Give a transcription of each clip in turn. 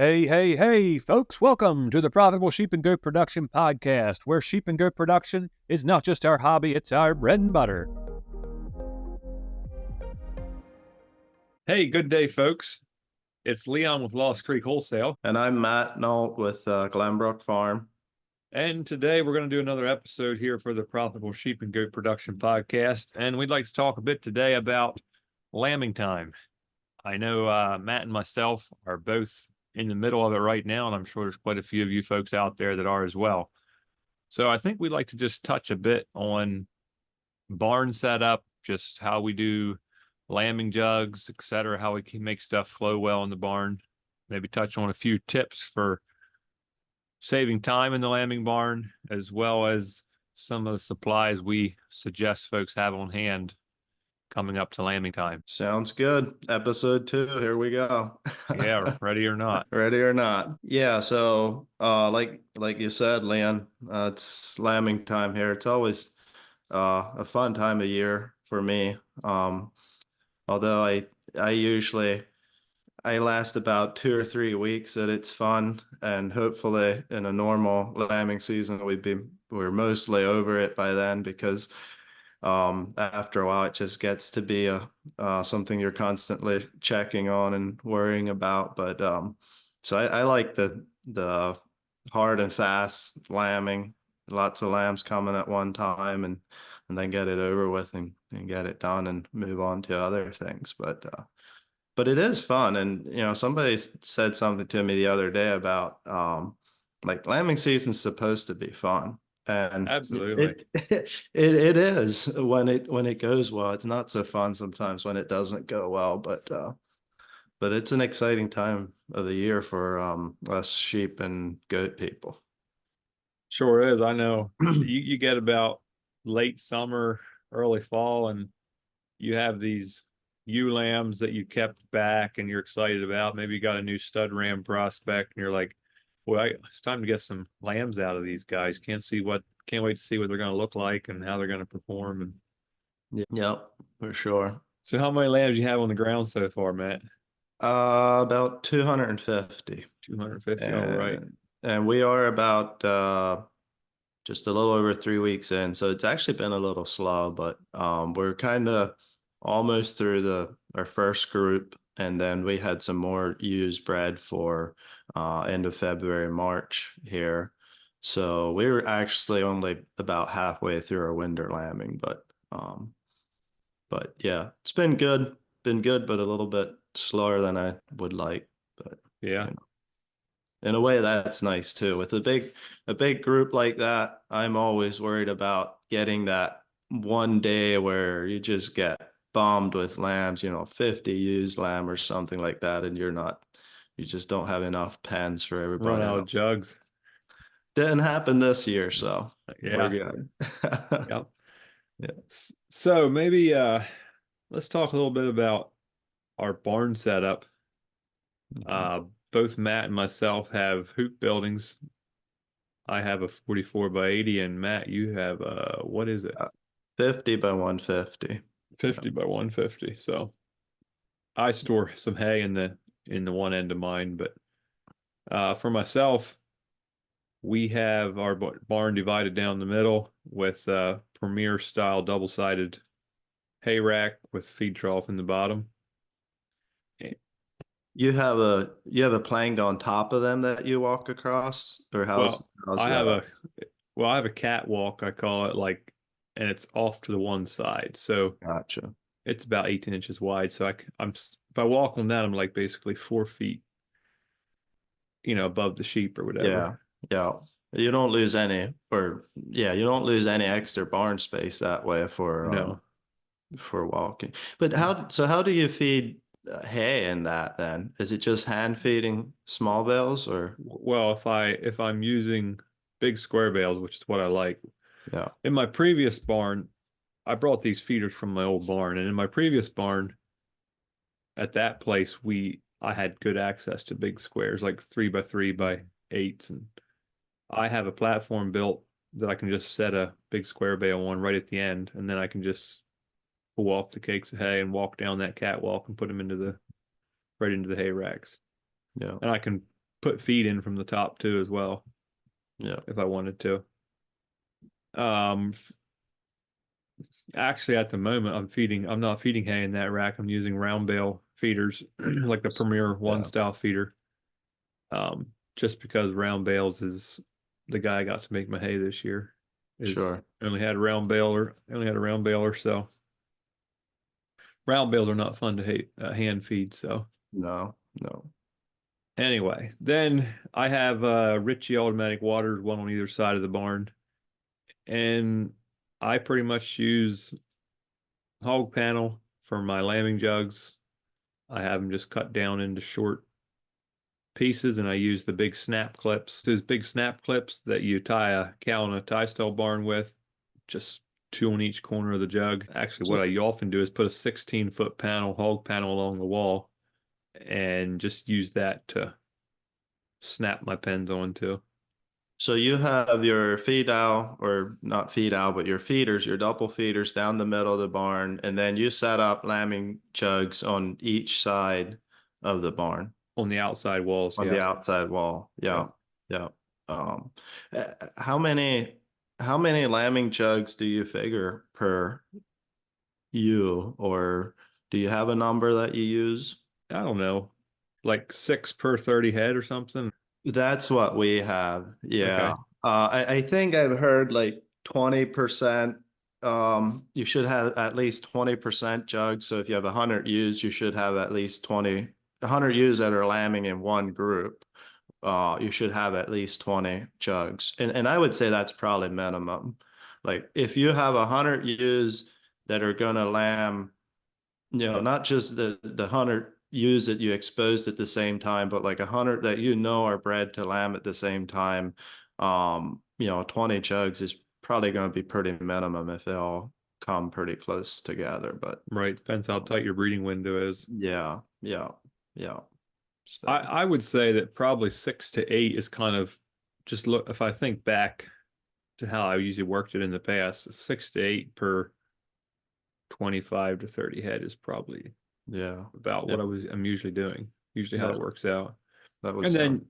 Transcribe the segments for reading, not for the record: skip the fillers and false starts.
Hey, hey, hey, folks, welcome to the Profitable Sheep and Goat Production Podcast, where sheep and goat production is not just our hobby, it's our bread and butter. Hey, good day, folks. It's Leon with Lost Creek Wholesale. And I'm Matt Nolt with Glenbrook Farm. And today we're going to do another episode here for the Profitable Sheep and Goat Production Podcast. And we'd like to talk a bit today about lambing time. I know Matt and myself are both in the middle of it right now, and I'm sure there's quite a few of you folks out there that are as well. So I think we'd like to just touch a bit on barn setup, just how we do lambing jugs, etc., how we can make stuff flow well in the barn. Maybe touch on a few tips for saving time in the lambing barn, as well as some of the supplies we suggest folks have on hand coming up to lambing time. Sounds good. Episode 2, here we go. Yeah, ready or not. Ready or not. Yeah, so like you said, Leon, it's lambing time here. It's always a fun time of year for me. Although I usually last about 2 or 3 weeks that it's fun, and hopefully in a normal lambing season we're mostly over it by then, because after a while it just gets to be something you're constantly checking on and worrying about. But so I like the hard and fast lambing, lots of lambs coming at one time, and then get it over with and get it done and move on to other things. But it is fun. And somebody said something to me the other day about like lambing season's supposed to be fun. And Absolutely. it is when it goes well. It's not so fun sometimes when it doesn't go well, but it's an exciting time of the year for us sheep and goat people. Sure is. I know you get about late summer, early fall, and you have these ewe lambs that you kept back and you're excited about. Maybe you got a new stud ram prospect and you're like, well, it's time to get some lambs out of these guys. Can't wait to see what they're going to look like and how they're going to perform. And Yep, for sure. so how many lambs you have on the ground so far, Matt? About 250. 250, all right. And we are about just a little over 3 weeks in, so it's actually been a little slow, but we're kind of almost through our first group, and then we had some more ewes bred for end of February, March here. So we were actually only about halfway through our winter lambing, but yeah, it's been good, but a little bit slower than I would like. But yeah, in a way that's nice too. With a big group like that, I'm always worried about getting that one day where you just get bombed with lambs, 50 used lamb or something like that, and you just don't have enough pens for everybody. Run out of jugs. Didn't happen this year, so yeah, we're good. Yep. Yeah. So maybe let's talk a little bit about our barn setup. Both Matt and myself have hoop buildings. I have a 44 by 80, and Matt, you have what is it? 50 by 150. 50 by 150. So I store some hay in the one end of mine, but for myself, we have our barn divided down the middle with Premier style double-sided hay rack with feed trough in the bottom. You have a plank on top of them that you walk across, or how's I that? have a catwalk, I call it, and it's off to the one side. So Gotcha. it's about 18 inches wide. So if I walk on that, I'm like basically 4 feet, above the sheep or whatever. Yeah. You don't lose any extra barn space that way for walking. But how do you feed hay in that then? Is it just hand feeding small bales, or? Well, if I'm using big square bales, which is what I like. Yeah. In my previous barn, I brought these feeders from my old barn, and in my previous barn, at that place, I had good access to big squares, like 3 by 3 by 8s, and I have a platform built that I can just set a big square bale on right at the end, and then I can just pull off the cakes of hay and walk down that catwalk and put them right into the hay racks. Yeah. And I can put feed in from the top too as well Yeah. if I wanted to. Actually, at the moment, I'm not feeding hay in that rack. I'm using round bale feeders, like the Premier One Yeah. style feeder. Just because round bales is the guy I got to make my hay this year. Is Sure. only had a round baler, so round bales are not fun to hand feed. So No, no. anyway, then I have Ritchie automatic waters, one on either side of the barn, and I pretty much use hog panel for my lambing jugs. I have them just cut down into short pieces, and I use the big snap clips. Those big snap clips that you tie a cow in a tie stall barn with, just two on each corner of the jug. Actually, what I often do is put a 16-foot panel, hog panel along the wall, and just use that to snap my pens onto. So you have your feed owl, or not feed owl, but your feeders, your double feeders down the middle of the barn, and then you set up lambing jugs on each side of the barn, On the outside walls, on yeah. the outside wall. Yeah. Yeah, yeah. Um, how many lambing jugs do you figure per or do you have a number that you use? I don't know, like 6 per 30 head or something. That's what we have. Okay. Yeah. I think I've heard like 20%. You should have at least 20% jugs. So if you have 100 ewes, you should have at least 100 ewes that are lambing in one group. You should have at least 20 jugs. And I would say that's probably minimum. Like if you have 100 ewes that are gonna lamb, not just the 100 ewes that you exposed at the same time, but like 100 that are bred to lamb at the same time. 20 jugs is probably going to be pretty minimum if they all come pretty close together. But Right. Depends how tight your breeding window is. yeah, yeah, yeah. So I would say that probably 6 to 8 is kind of just look, if I think back to how I usually worked it in the past, 6 to 8 per 25 to 30 head is probably yeah, about yeah, what I'm usually doing, usually how that it works out. that would And sound. then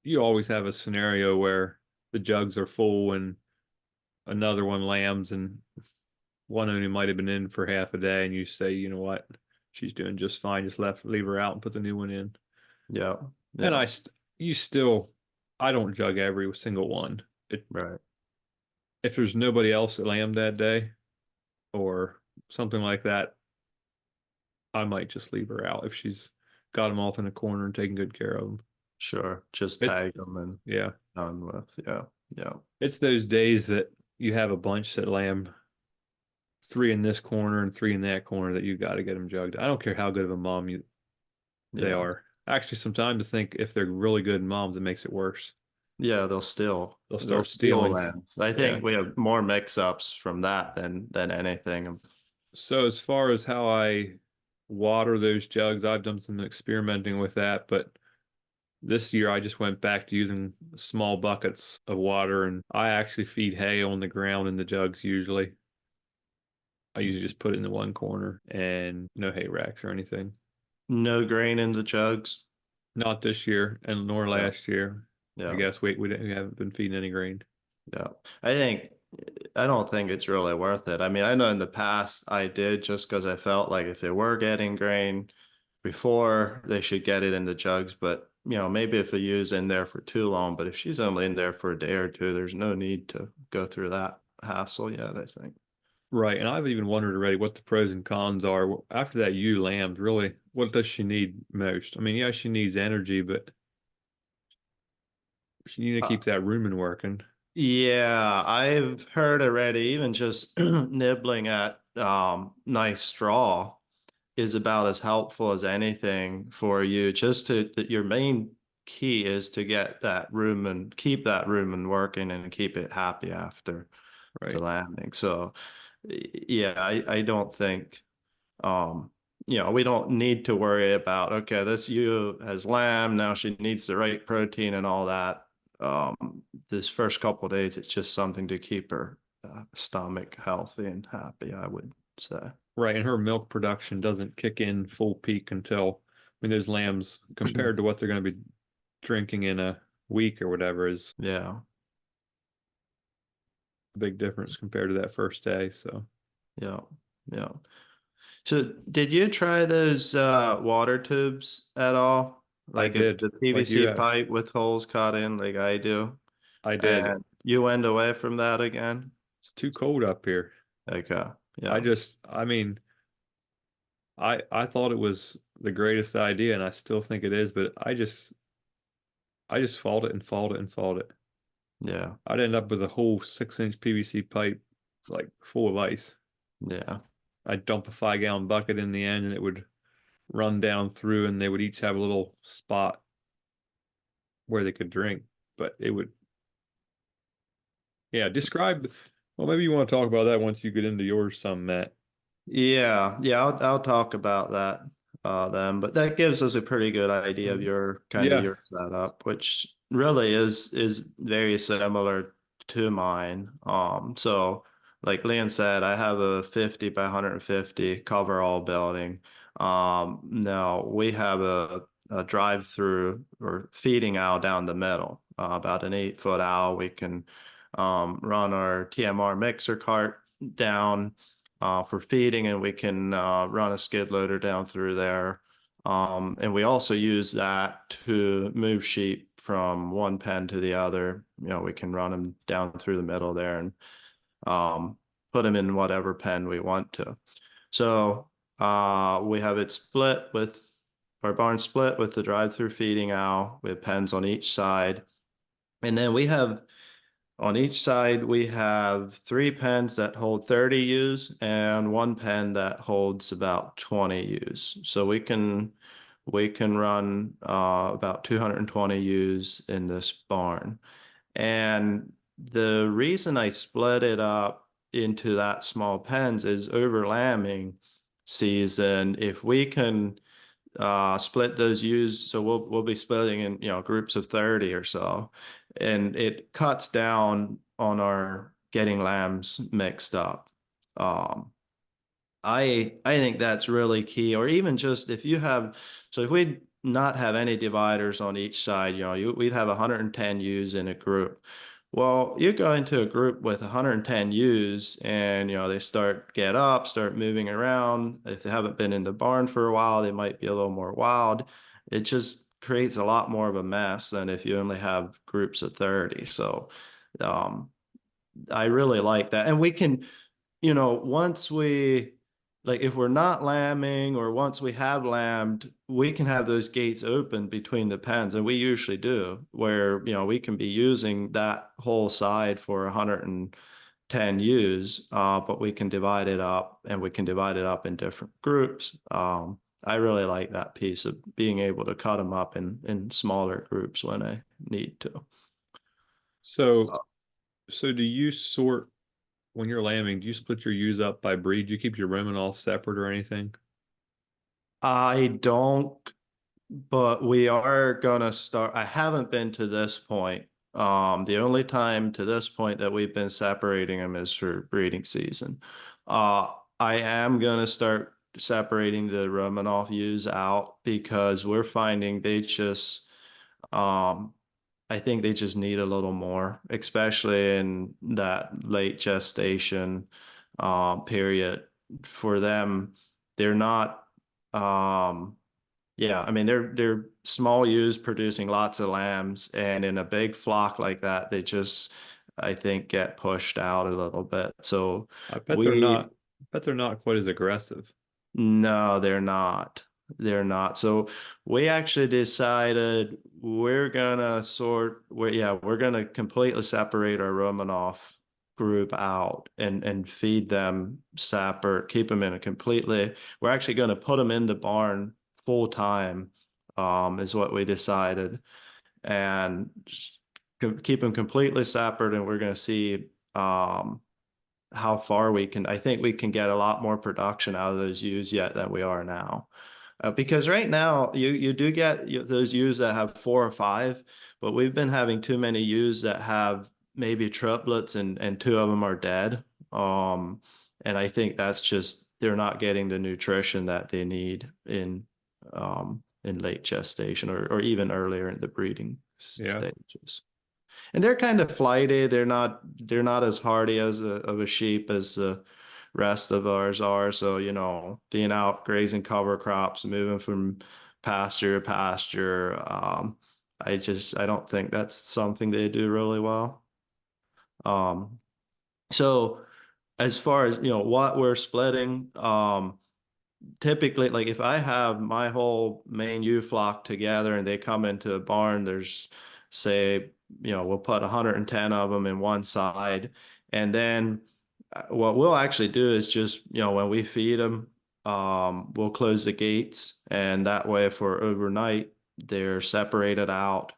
you always have a scenario where the jugs are full and another one lambs, and one only might have been in for half a day, and you say, you know what, she's doing just fine, just leave her out and put the new one in. Yeah, And yeah, you still, I don't jug every single one. right. If there's nobody else that lambed that day or something like that, I might just leave her out if she's got them off in a corner and taking good care of them. Sure. Just It's tag them and yeah, done with. Yeah, yeah, it's those days that you have a bunch that lamb, three in this corner and three in that corner, that you got to get them jugged. I don't care how good of a mom they yeah. are. Actually, sometimes I think if they're really good moms, it makes it worse. Yeah, They'll they'll start steal stealing. lambs. I Yeah. think we have more mix-ups from that than anything. So as far as how I water those jugs, I've done some experimenting with that, but this year I just went back to using small buckets of water, and I actually feed hay on the ground in the jugs usually. I usually just put it in the one corner and no hay racks or anything. No grain in the jugs. Not this year and nor Yeah, last year. I yeah, guess we haven't been feeding any grain. yeah. I don't think it's really worth it. I mean, I know in the past I did just because I felt like if they were getting grain before, they should get it in the jugs. But maybe if the ewe's in there for too long, but if she's only in there for a day or two, there's no need to go through that hassle yet, I think. Right, and I've even wondered already what the pros and cons are. After that ewe lambs, really, what does she need most? I mean, yeah, she needs energy, but she need to Uh, keep that rumen working. Yeah, I've heard already, even just nibbling at nice straw is about as helpful as anything for you. Just that your main key is to get that rumen, keep that rumen working and keep it happy after the Right. landing. So yeah, I don't think we don't need to worry about, okay, this ewe has lamb, now she needs the right protein and all that. This first couple of days, it's just something to keep her stomach healthy and happy, I would say. Right, and her milk production doesn't kick in full peak until, I mean, those lambs, compared to what they're going to be drinking in a week or whatever is Yeah. a big difference compared to that first day. So Yeah. Yeah. So did you try those water tubes at all? I Like did, the like you PVC have. pipe with holes cut in like I do? I did. And you went away from that again? It's too cold up here. Okay. I Yeah. just, I mean, I thought it was the greatest idea, and I still think it is, but I just fought it and fought it and fought it. Yeah. I'd end up with a whole 6-inch PVC pipe, like full of ice. Yeah. I'd dump a 5-gallon bucket in the end, and it would run down through, and they would each have a little spot where they could drink. But it would, yeah, describe. Well, maybe you want to talk about that once you get into yours some, Matt. Yeah, yeah, I'll talk about that then, but that gives us a pretty good idea of your kind of Yeah. your setup, which really is very similar to mine. So like Leon said, I have a 50 by 150 coverall building. Now we have a drive-through or feeding aisle down the middle, about an 8-foot aisle. We can run our TMR mixer cart down for feeding, and we can run a skid loader down through there. And we also use that to move sheep from one pen to the other. You know, we can run them down through the middle there and put them in whatever pen we want to. So we have it split with our barn split with the drive-through feeding aisle. We have pens on each side. And then we have on each side, we have 3 pens that hold 30 ewes and 1 pen that holds about 20 ewes. So we can run about 220 ewes in this barn. And the reason I split it up into that small pens is over lambing season. If we can split those ewes, so we'll be splitting in groups of 30 or so, and it cuts down on our getting lambs mixed up. um I think that's really key. Or even just if you have, so if we not have any dividers on each side, we'd have 110 ewes in a group. Well, you go into a group with 110 ewes and they start moving around. If they haven't been in the barn for a while, they might be a little more wild. It just creates a lot more of a mess than if you only have groups of 30. So um, I really like that. And we can, once we, like, if we're not lambing or once we have lambed, we can have those gates open between the pens. And we usually do, where, we can be using that whole side for 110 ewes, but we can divide it up, and we can divide it up in different groups. I really like that piece of being able to cut them up in smaller groups when I need to. So, so do you sort when you're lambing? Do you split your ewes up by breed? Do you keep your rumen all separate or anything? I don't, but we are gonna start. I haven't been to this point. The only time to this point that we've been separating them is for breeding season. I am gonna start separating the Romanov ewes out because we're finding um, I think they just need a little more, especially in that late gestation period. For them, they're not. Yeah, I mean they're small ewes producing lots of lambs, and in a big flock like that, they just, I think, get pushed out a little bit. So I bet they're we not. I bet they're not quite as aggressive. no, they're not. They're not. So we actually decided we're gonna completely separate our Romanov group out and feed them separate, keep them in a completely, we're actually gonna put them in the barn full time, is what we decided. And just keep them completely separate, and we're gonna see how far we can. I think we can get a lot more production out of those ewes yet than we are now. Because right now you do get those ewes that have 4 or 5, but we've been having too many ewes that have maybe triplets, and 2 of them are dead. And I think that's just they're not getting the nutrition that they need in in late gestation or even earlier in the breeding Yeah. stages. And they're kind of flighty. They're not as hardy as of a sheep as the rest of ours are. So, being out grazing cover crops, moving from pasture to pasture, I don't think that's something they do really well. Um, so as far as, what we're splitting, typically, like if I have my whole main ewe flock together and they come into a barn, there's say, we'll put 110 of them in one side. And then what we'll actually do is just, when we feed them, we'll close the gates. And that way for overnight, they're separated out.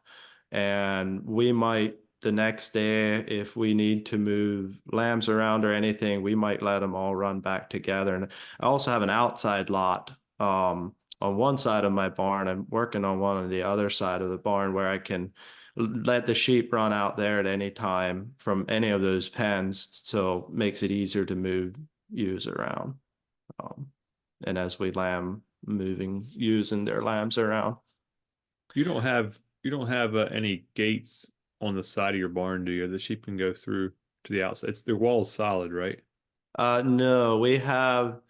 And we might the next day, if we need to move lambs around or anything, we might let them all run back together. And I also have an outside lot on one side of my barn. I'm working on one on the other side of the barn where I can let the sheep run out there at any time from any of those pens. So it makes it easier to move ewes around. Um, and as we lamb, moving ewes and their lambs around. You don't have any gates on the side of your barn, do you? The sheep can go through to the outside. Their wall's solid, right? No, we have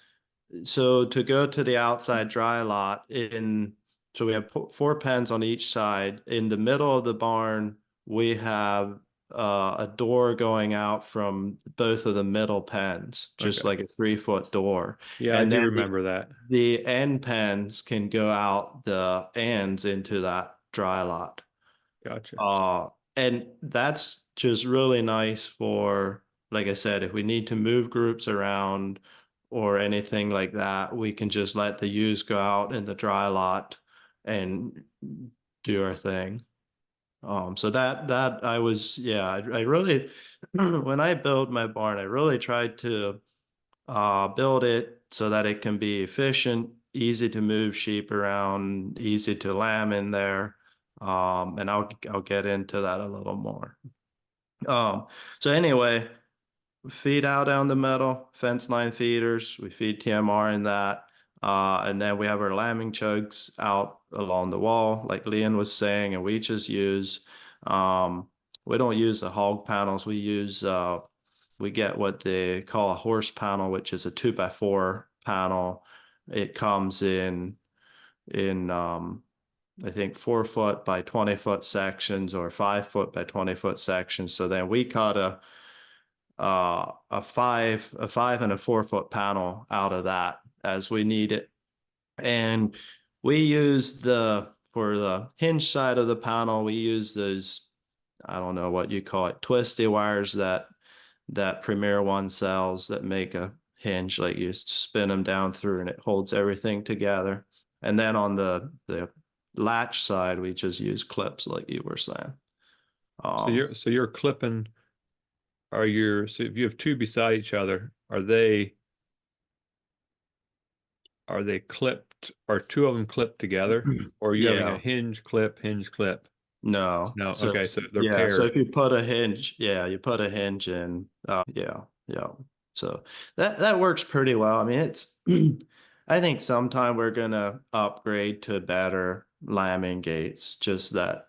so to go to the outside dry lot so we have four pens on each side. In the middle of the barn, we have a door going out from both of the middle pens, just Okay. like a 3-foot door. Yeah, I And do then remember that. the end pens can go out the ends into that dry lot. Gotcha. And that's just really nice for, like I said, if we need to move groups around or anything like that, we can just let the ewes go out in the dry lot and do our thing. So that I was, yeah, I really, when I built my barn, I really tried to build it so that it can be efficient, easy to move sheep around, easy to lamb in there. And I'll get into that a little more. Um, so anyway, feed out down the middle, fence line feeders. We feed TMR in that. And then we have our lambing chugs out along the wall, like Leon was saying, and we just use, we don't use the hog panels. We get what they call a horse panel, which is a 2x4 panel. It comes in I think 4-foot by 20-foot sections or 5-foot by 20-foot sections. So then we cut a 5 and a 4-foot panel out of that as we need it. And we use for the hinge side of the panel, we use those, I don't know what you call it, twisty wires that Premier One sells that make a hinge, like you spin them down through and it holds everything together. And then on the latch side, we just use clips like you were saying. So Um, you're clipping so if you have two beside each other, are they clipped? Are two of them clipped together? Or are you having a yeah, hinge clip, hinge clip? no. No, So okay, so they're yeah, so paired. if you put a hinge, yeah, you put a hinge in. Yeah, yeah. So that works pretty well. I mean, it's I think sometime we're gonna upgrade to better lambing gates, just that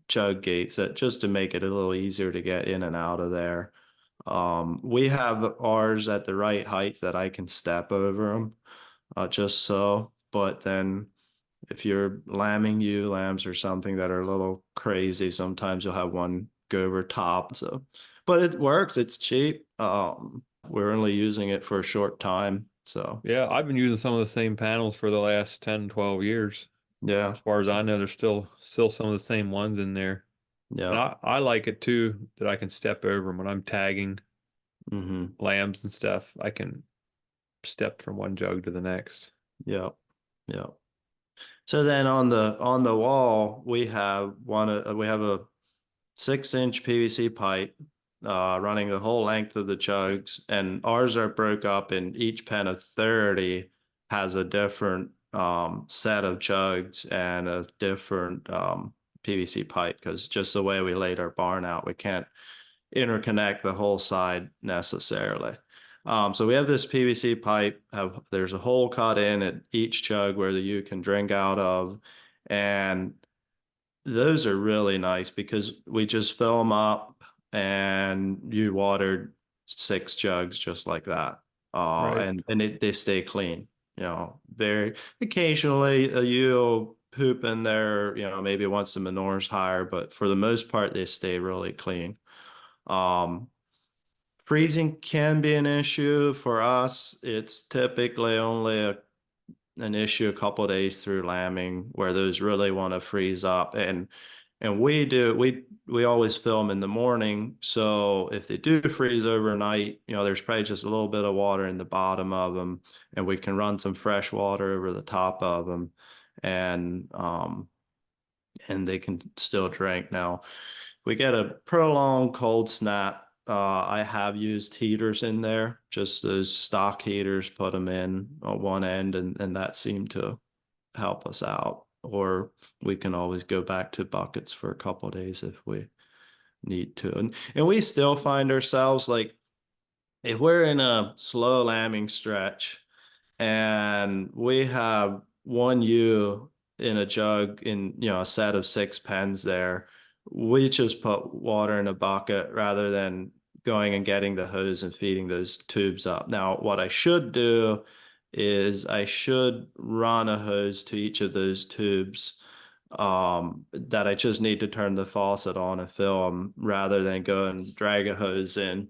chug gates that just to make it a little easier to get in and out of there. We have ours at the right height that I can step over them, just so. But then if you're lambing ewe lambs or something that are a little crazy, sometimes you'll have one go over top. So, but it works. It's cheap. We're only using it for a short time. So Yeah, I've been using some of the same panels for the last 10, 12 years. yeah, As far as I know, there's still some of the same ones in there. And yeah. I like it too that I can step over them when I'm tagging Mm-hmm. lambs and stuff. I can step from one jug to the next. Yeah. Yeah. So then on the wall, we have a 6-inch PVC pipe running the whole length of the chugs, and ours are broke up in each pen of 30 has a different set of chugs and a different PVC pipe because just the way we laid our barn out, we can't interconnect the whole side necessarily. So we have this PVC pipe, there's a hole cut in at each chug where the ewe can drink out of. And those are really nice because we just fill them up and you watered 6 jugs just like that. Right. And they stay clean. Very occasionally you'll poop in there, maybe once the manure's higher, but for the most part they stay really clean. Um, Freezing can be an issue for us. It's typically only an issue a couple of days through lambing where those really want to freeze up, and we always film in the morning, so if they do freeze overnight, there's probably just a little bit of water in the bottom of them, and we can run some fresh water over the top of them, and they can still drink. Now we get a prolonged cold snap. I have used heaters in there, just those stock heaters, put them in on one end, and that seemed to help us out. Or we can always go back to buckets for a couple of days if we need to. And we still find ourselves like if we're in a slow lambing stretch and we have one ewe in a jug in a set of 6 pens there, we just put water in a bucket rather than going and getting the hose and feeding those tubes up. Now what I should do is I should run a hose to each of those tubes, that I just need to turn the faucet on and fill them rather than go and drag a hose in.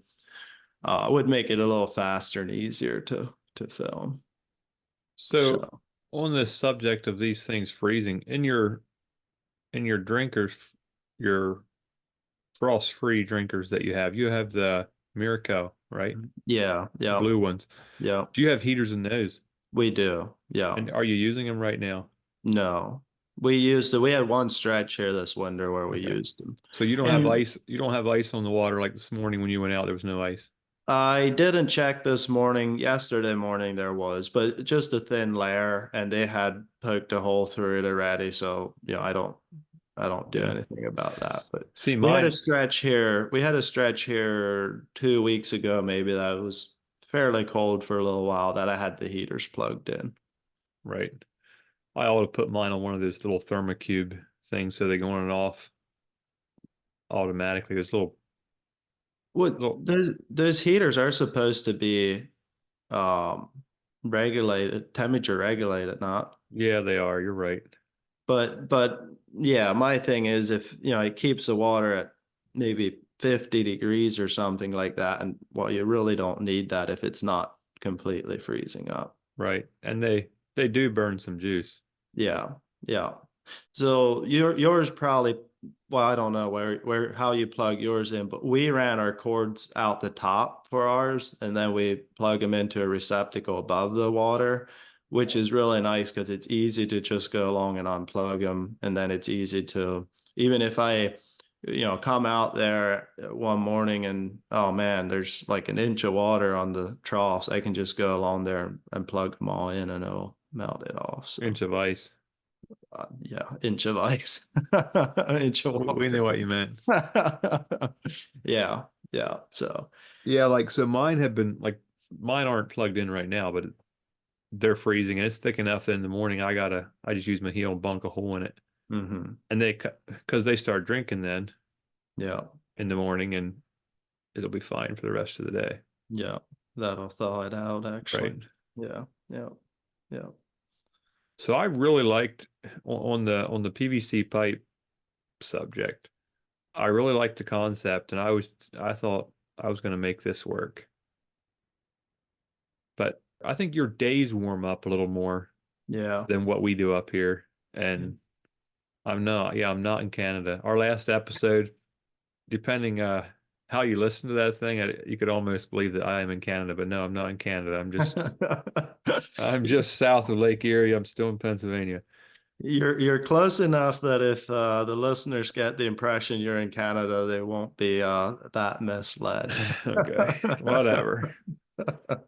Would make it a little faster and easier to fill. So So on this subject of these things freezing in your drinkers, your frost-free drinkers that you have the Miracle, right? yeah, The yeah, blue ones. yeah, Do you have heaters in those? we do. Yeah. And are you using them right now? No. We had one stretch here this winter where we Okay. used them. So And you don't have ice on the water like this morning when you went out, there was no ice. I didn't check this morning. Yesterday morning there was, but just a thin layer, and they had poked a hole through it already. So, I don't do Yeah. anything about that. But See, we had a mine, stretch here. We had a stretch here 2 weeks ago, maybe that was fairly cold for a little while that I had the heaters plugged in. right. I ought to put mine on one of those little thermocube things so they go on and off automatically. There's What little, those heaters are supposed to be um regulated, temperature regulated, not. yeah, they are. You're right. But yeah, my thing is if it keeps the water at maybe 50 degrees or something like that, and well, you really don't need that if it's not completely freezing up. Right. And they do burn some juice. Yeah, yeah. So yours probably, well, I don't know where how you plug yours in, but we ran our cords out the top for ours, and then we plug them into a receptacle above the water, which is really nice because it's easy to just go along and unplug them, and then it's easy to, even if I come out there one morning and oh man, there's like an inch of water on the troughs, I can just go along there and plug them all in and it'll melt it off. So Inch of ice. yeah, inch of ice, inch of We water. know what you meant. Yeah, yeah. So Yeah, like so mine have been like mine aren't plugged in right now, but they're freezing and it's thick enough that in the morning I just use my heel and bunk a hole in it. And because they start drinking then yeah, in the morning and it'll be fine for the rest of the day. yeah. That'll thaw it out actually. Right. Yeah, yeah, yeah. So I really liked on the PVC pipe subject. I really liked the concept and I thought I was going to make this work. But I think your days warm up a little more Yeah. than what we do up here. And I'm not in Canada. Our last episode, depending how you listen to that thing, you could almost believe that I am in Canada, but no, I'm not in Canada. I'm just south of Lake Erie. I'm still in Pennsylvania. You're close enough that if the listeners get the impression you're in Canada, they won't be that misled. Okay, whatever. But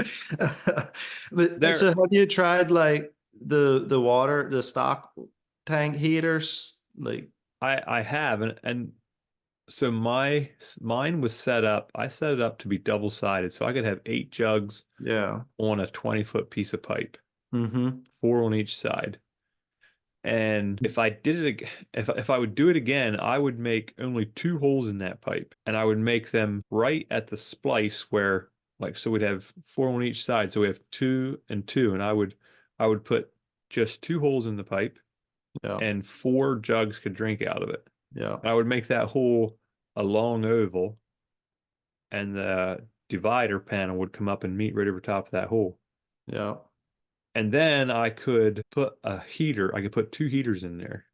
so There, have you tried like the stock tank heaters? Like I have, and so mine was set up. I set it up to be double sided, so I could have 8 jugs yeah. on a 20-foot piece of pipe, Mm-hmm. 4 on each side. And if I did it, if I would do it again, I would make only two holes in that pipe, and I would make them right at the splice where, like, so we'd have four on each side. So we have two and two, and I would put just two holes in the pipe, Yeah. and four jugs could drink out of it. Yeah. And I would make that hole a long oval, and the divider panel would come up and meet right over top of that hole. Yeah. And then I could put a heater. I could put two heaters in there.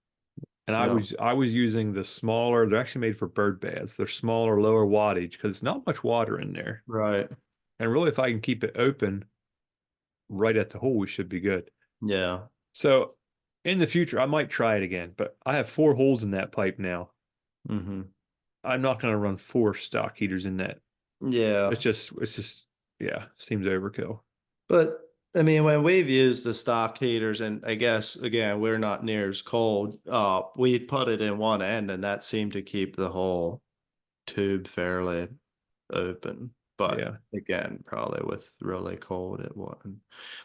And Yeah. I was using the smaller, they're actually made for bird baths. They're smaller, lower wattage because there's not much water in there. Right. And really, if I can keep it open right at the hole, we should be good. Yeah. So in the future, I might try it again, but I have four holes in that pipe now. Hmm. I'm not going to run four stock heaters in that. Yeah. It's just, yeah, seems overkill. But I mean, when we've used the stock heaters, and I guess again, we're not near as cold, we put it in one end and that seemed to keep the whole tube fairly open. But Yeah. again, probably with really cold, it wouldn't.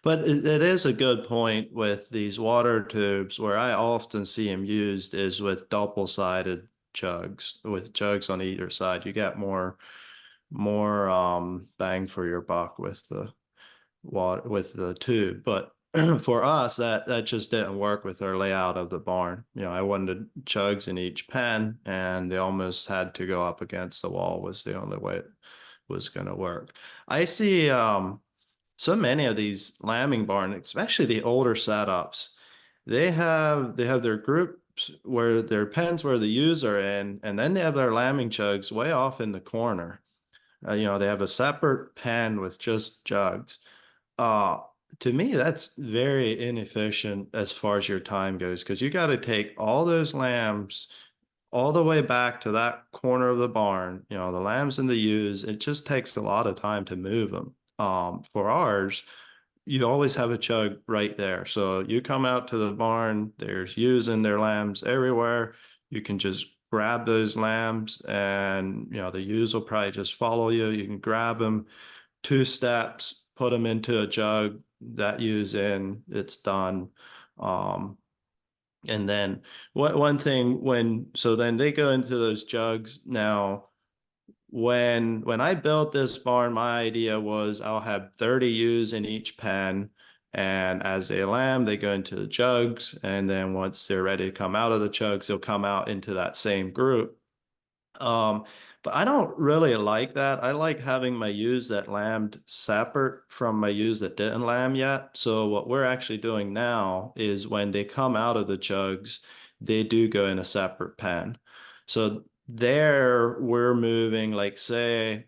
But it is a good point with these water tubes where I often see them used is with double-sided jugs, with jugs on either side. You get more bang for your buck with the water with the tube. But for us, that just didn't work with our layout of the barn. You know, I wanted chugs in each pen, and they almost had to go up against the wall was the only way it was going to work. I see so many of these lambing barns, especially the older setups, they have their groups where their pens where the ewes are in, and then they have their lambing chugs way off in the corner. You know, they have a separate pen with just jugs. Uh, to me, that's very inefficient as far as your time goes, because you got to take all those lambs all the way back to that corner of the barn. You know, the lambs and the ewes, it just takes a lot of time to move them. For ours, you always have a chug right there. So you come out to the barn, there's ewes and their lambs everywhere. You can just grab those lambs, and you know the ewes will probably just follow you. You can grab them, two steps, put them into a jug, that ewes in, it's done. Um, and then one thing so then they go into those jugs. Now, when I built this barn, my idea was I'll have 30 ewes in each pen, and as they lamb, they go into the jugs, and then once they're ready to come out of the jugs, they'll come out into that same group. Um, but I don't really like that. I like having my ewes that lambed separate from my ewes that didn't lamb yet. So what we're actually doing now is when they come out of the jugs, they do go in a separate pen. So there we're moving, like say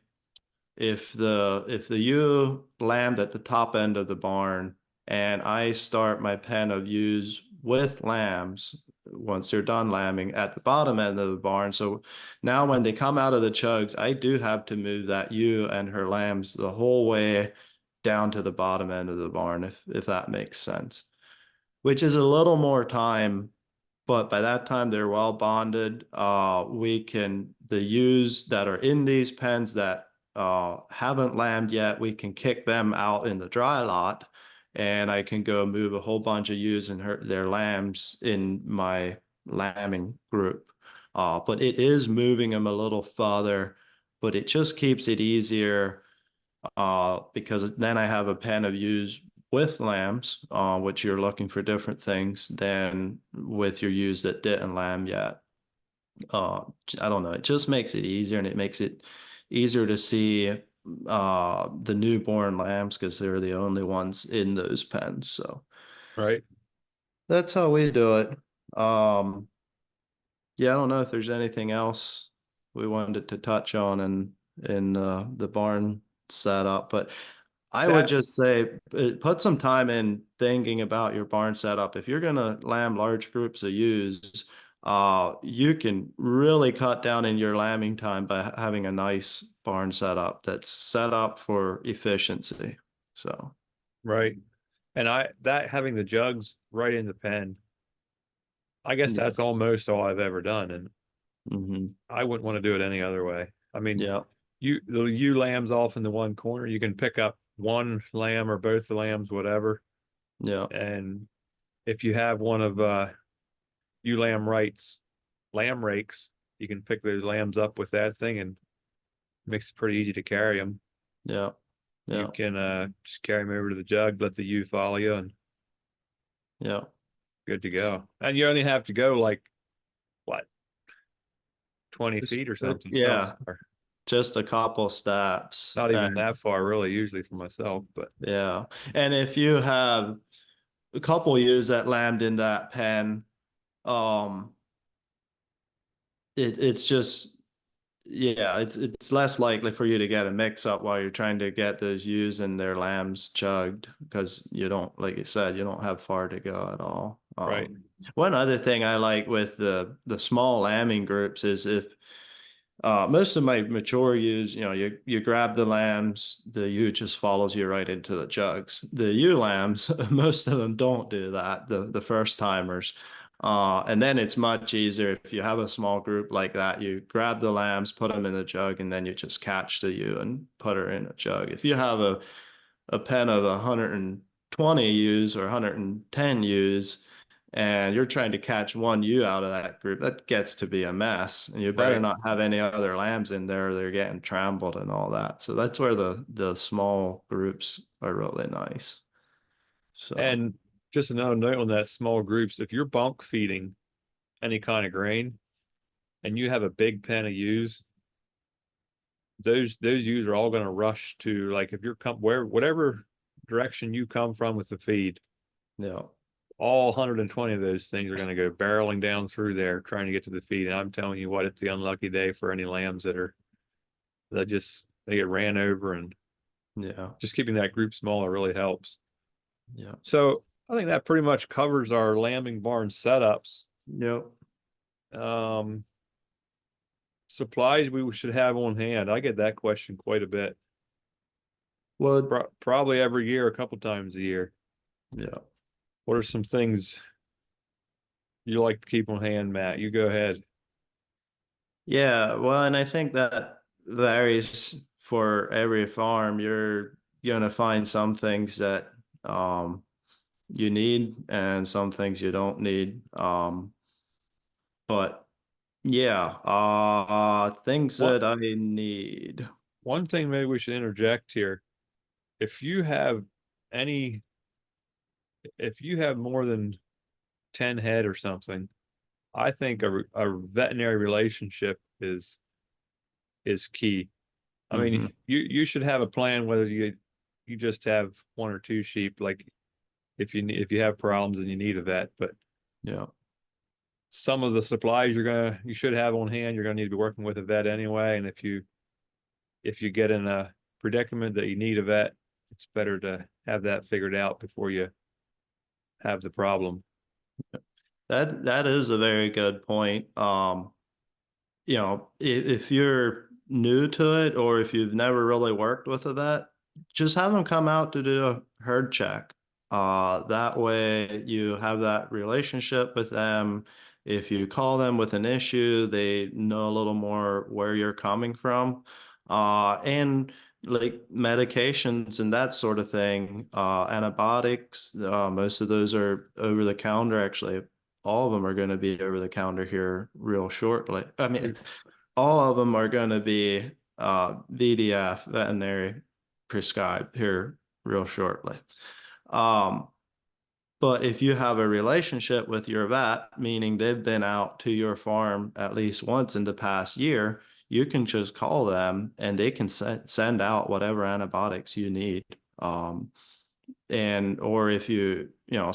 if the ewe lambed at the top end of the barn and I start my pen of ewes with lambs once they're done lambing at the bottom end of the barn. So now when they come out of the chugs, I do have to move that ewe and her lambs the whole way down to the bottom end of the barn, if that makes sense, which is a little more time. But by that time they're well bonded. The ewes that are in these pens that haven't lambed yet, we can kick them out in the dry lot, and I can go move a whole bunch of ewes and their lambs in my lambing group. But it is moving them a little farther, but it just keeps it easier because then I have a pen of ewes with lambs, which you're looking for different things than with your ewes that didn't lamb yet. Uh, I don't know. It just makes it easier, and it makes it easier to see the newborn lambs because they're the only ones in those pens. So Right. that's how we do it. Yeah, I don't know if there's anything else we wanted to touch on in the barn setup, but I would That just say put some time in thinking about your barn setup. If you're going to lamb large groups of ewes, you can really cut down in your lambing time by having a nice barn setup that's set up for efficiency. So, right. And that having the jugs right in the pen, I guess yeah. that's almost all I've ever done. And Hmm. I wouldn't want to do it any other way. I mean, Yeah. the ewe lambs off in the one corner, you can pick up one lamb or both the lambs, whatever. Yeah. And if you have one of ewe lamb rakes, you can pick those lambs up with that thing and makes it pretty easy to carry them. Yeah. You Yeah. can just carry them over to the jug, let the ewe follow you, and Yeah. good to go. And you only have to go like what, 20 Just, feet or something. It's not yeah. far. Just a couple steps. Not even that far, really, usually for myself. But Yeah. And if you have a couple ewes that land in that pen, um, it's just, yeah, it's less likely for you to get a mix up while you're trying to get those ewes and their lambs chugged, because you don't, like you said, you don't have far to go at all. right, One other thing I like with the small lambing groups is if most of my mature ewes, you grab the lambs, the ewe just follows you right into the jugs. The ewe lambs, most of them don't do that, the first timers. And then it's much easier if you have a small group like that. You grab the lambs, put them in the jug, and then you just catch the ewe and put her in a jug. If you have a pen of 120 ewes or 110 ewes, and you're trying to catch one ewe out of that group, that gets to be a mess. And you better right. not have any other lambs in there. They're getting trampled and all that. So that's where the small groups are really nice. So And just another note on that small groups, if you're bunk feeding any kind of grain and you have a big pen of ewes, those ewes are all going to rush to, like, if you're whatever direction you come from with the feed, yeah, all 120 of those things are going to go barreling down through there trying to get to the feed. And I'm telling you what, it's the unlucky day for any lambs that they get ran over, and yeah, just keeping that group smaller really helps. yeah, So I think that pretty much covers our lambing barn setups. yep. Supplies we should have on hand. I get that question quite a bit. Well, Probably every year, a couple times a year. yeah. What are some things you like to keep on hand, Matt? You go ahead. Yeah, well, and I think that varies for every farm. You're gonna find some things that you need and some things you don't need. But yeah, things What that I need. One thing maybe we should interject here. If you have any, if you have more than 10 head or something, I think a veterinary relationship is key. I Hmm. mean, you should have a plan whether you just have one or two sheep. Like if you have problems and you need a vet, but Yeah, some of the supplies you should have on hand, you're gonna need to be working with a vet anyway. And if you get in a predicament that you need a vet, it's better to have that figured out before you have the problem. that is a very good point. If you're new to it or if you've never really worked with a vet, just have them come out to do a herd check. That way you have that relationship with them. If you call them with an issue, they know a little more where you're coming from. And like medications and that sort of thing, antibiotics, most of those are over the counter. Actually, all of them are going to be over the counter here real shortly. I mean, all of them are going to be VDF, veterinary prescribed here real shortly. Um, but if you have a relationship with your vet, meaning they've been out to your farm at least once in the past year, you can just call them and they can send out whatever antibiotics you need. And or if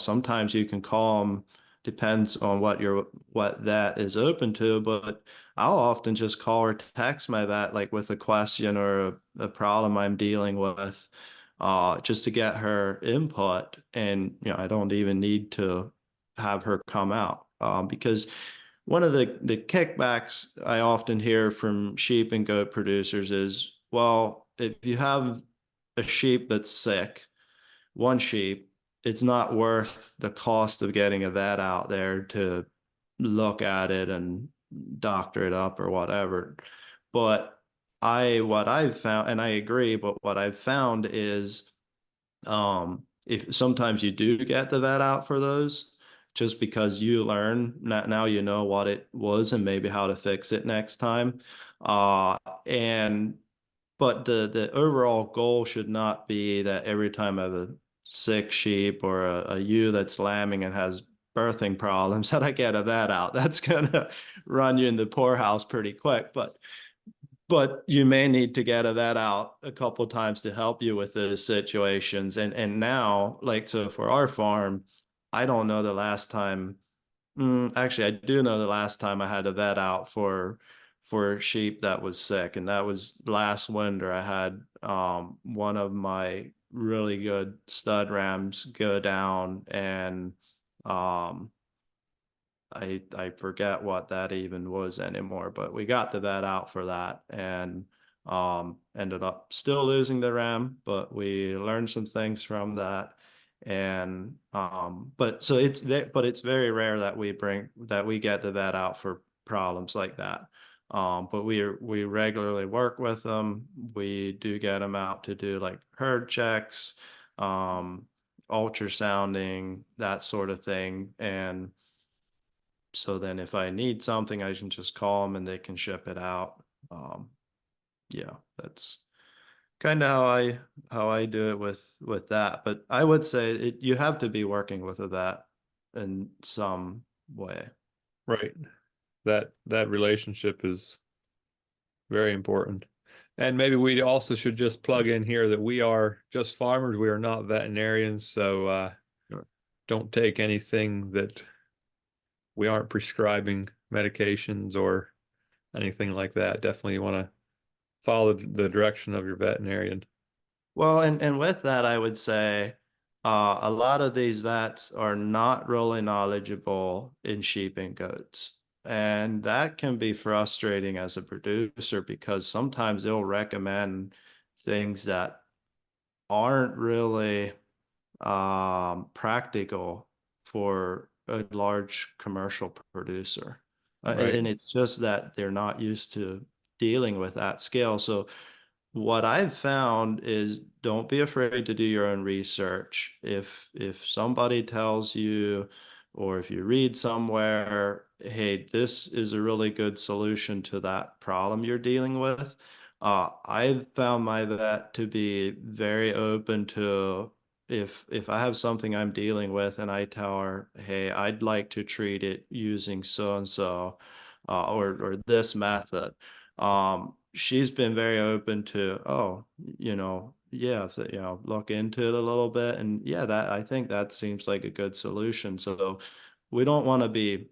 sometimes you can call them, depends on what that is open to, but I'll often just call or text my vet like with a question or a problem I'm dealing with, just to get her input. And I don't even need to have her come out, because one of the kickbacks I often hear from sheep and goat producers is, well, if you have a sheep that's sick, one sheep, it's not worth the cost of getting a vet out there to look at it and doctor it up or whatever. But what I've found, and I agree, but what I've found is, if sometimes you do get the vet out for those, just because you learn now you know what it was and maybe how to fix it next time. Uh, and but the overall goal should not be that every time I have a sick sheep or a ewe that's lambing and has birthing problems that I get a vet out. That's gonna run you in the poorhouse pretty quick. But you may need to get a vet out a couple times to help you with those situations. And now, like, so for our farm, I don't know the last time. Actually, I do know the last time I had a vet out for sheep that was sick, and that was last winter. I had one of my really good stud rams go down, and um I forget what that even was anymore, but we got the vet out for that and ended up still losing the ram, but we learned some things from that. And but so but it's very rare that we get the vet out for problems like that. But we regularly work with them. We do get them out to do like herd checks, um, ultrasounding, that sort of thing. And so then if I need something, I can just call them and they can ship it out. Um, yeah, that's kind of how I do it with that. But I would say you have to be working with a vet in some way. Right. That relationship is very important. And maybe we also should just plug in here that we are just farmers. We are not veterinarians, so Sure. don't take anything that we aren't prescribing medications or anything like that. Definitely want to follow the direction of your veterinarian. Well, and with that, I would say a lot of these vets are not really knowledgeable in sheep and goats. And that can be frustrating as a producer because sometimes they'll recommend things that aren't really practical for a large commercial producer. Right. And it's just that they're not used to dealing with that scale. So what I've found is don't be afraid to do your own research. If somebody tells you or if you read somewhere, hey, this is a really good solution to that problem you're dealing with. I've found my vet to be very open to if I have something I'm dealing with and I tell her, hey, I'd like to treat it using so and so or this method. She's been very open to, oh, yeah, look into it a little bit. And yeah, that I think that seems like a good solution. So we don't want to be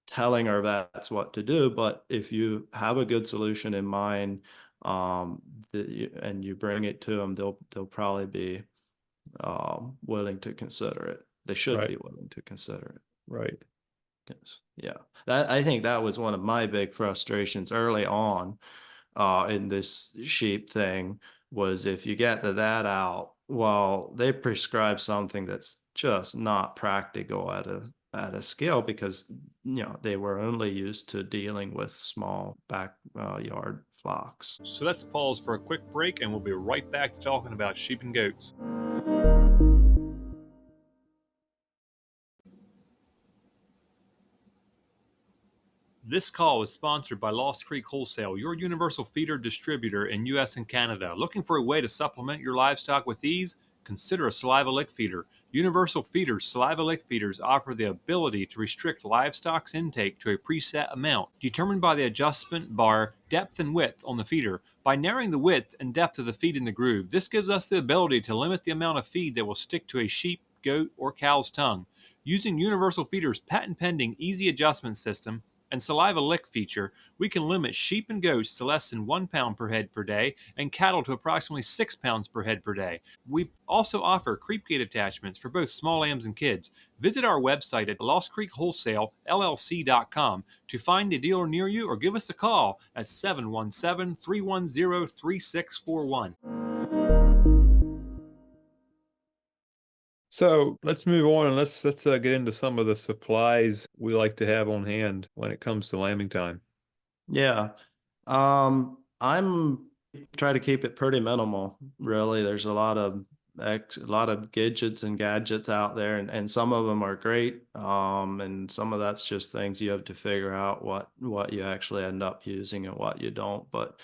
telling our vets what to do, but if you have a good solution in mind, and you bring it to them, they'll probably be willing to consider it. They should Right. be willing to consider it. Right. Yes. Yeah. That I think that was one of my big frustrations early on in this sheep thing was if you get to that out, well, they prescribe something that's just not practical at a scale because they were only used to dealing with small backyard flocks. So let's pause for a quick break and we'll be right back to talking about sheep and goats. This call is sponsored by Lost Creek Wholesale, your universal feeder distributor in US and Canada. Looking for a way to supplement your livestock with ease? Consider a saliva lick feeder. Universal Feeders saliva lick feeders offer the ability to restrict livestock's intake to a preset amount, determined by the adjustment bar depth and width on the feeder. By narrowing the width and depth of the feed in the groove, this gives us the ability to limit the amount of feed that will stick to a sheep, goat, or cow's tongue. Using Universal Feeders' patent-pending easy adjustment system and saliva lick feature, we can limit sheep and goats to less than 1 pound per head per day and cattle to approximately 6 pounds per head per day. We also offer creep gate attachments for both small lambs and kids. Visit our website at lostcreekwholesale.llc.com to find a dealer near you or give us a call at 717-310-3641. So let's move on and let's get into some of the supplies we like to have on hand when it comes to lambing time. Yeah. I'm try to keep it pretty minimal, really. There's a lot of a lot of gadgets and gadgets out there, and some of them are great, and some of that's just things you have to figure out what you actually end up using and what you don't. But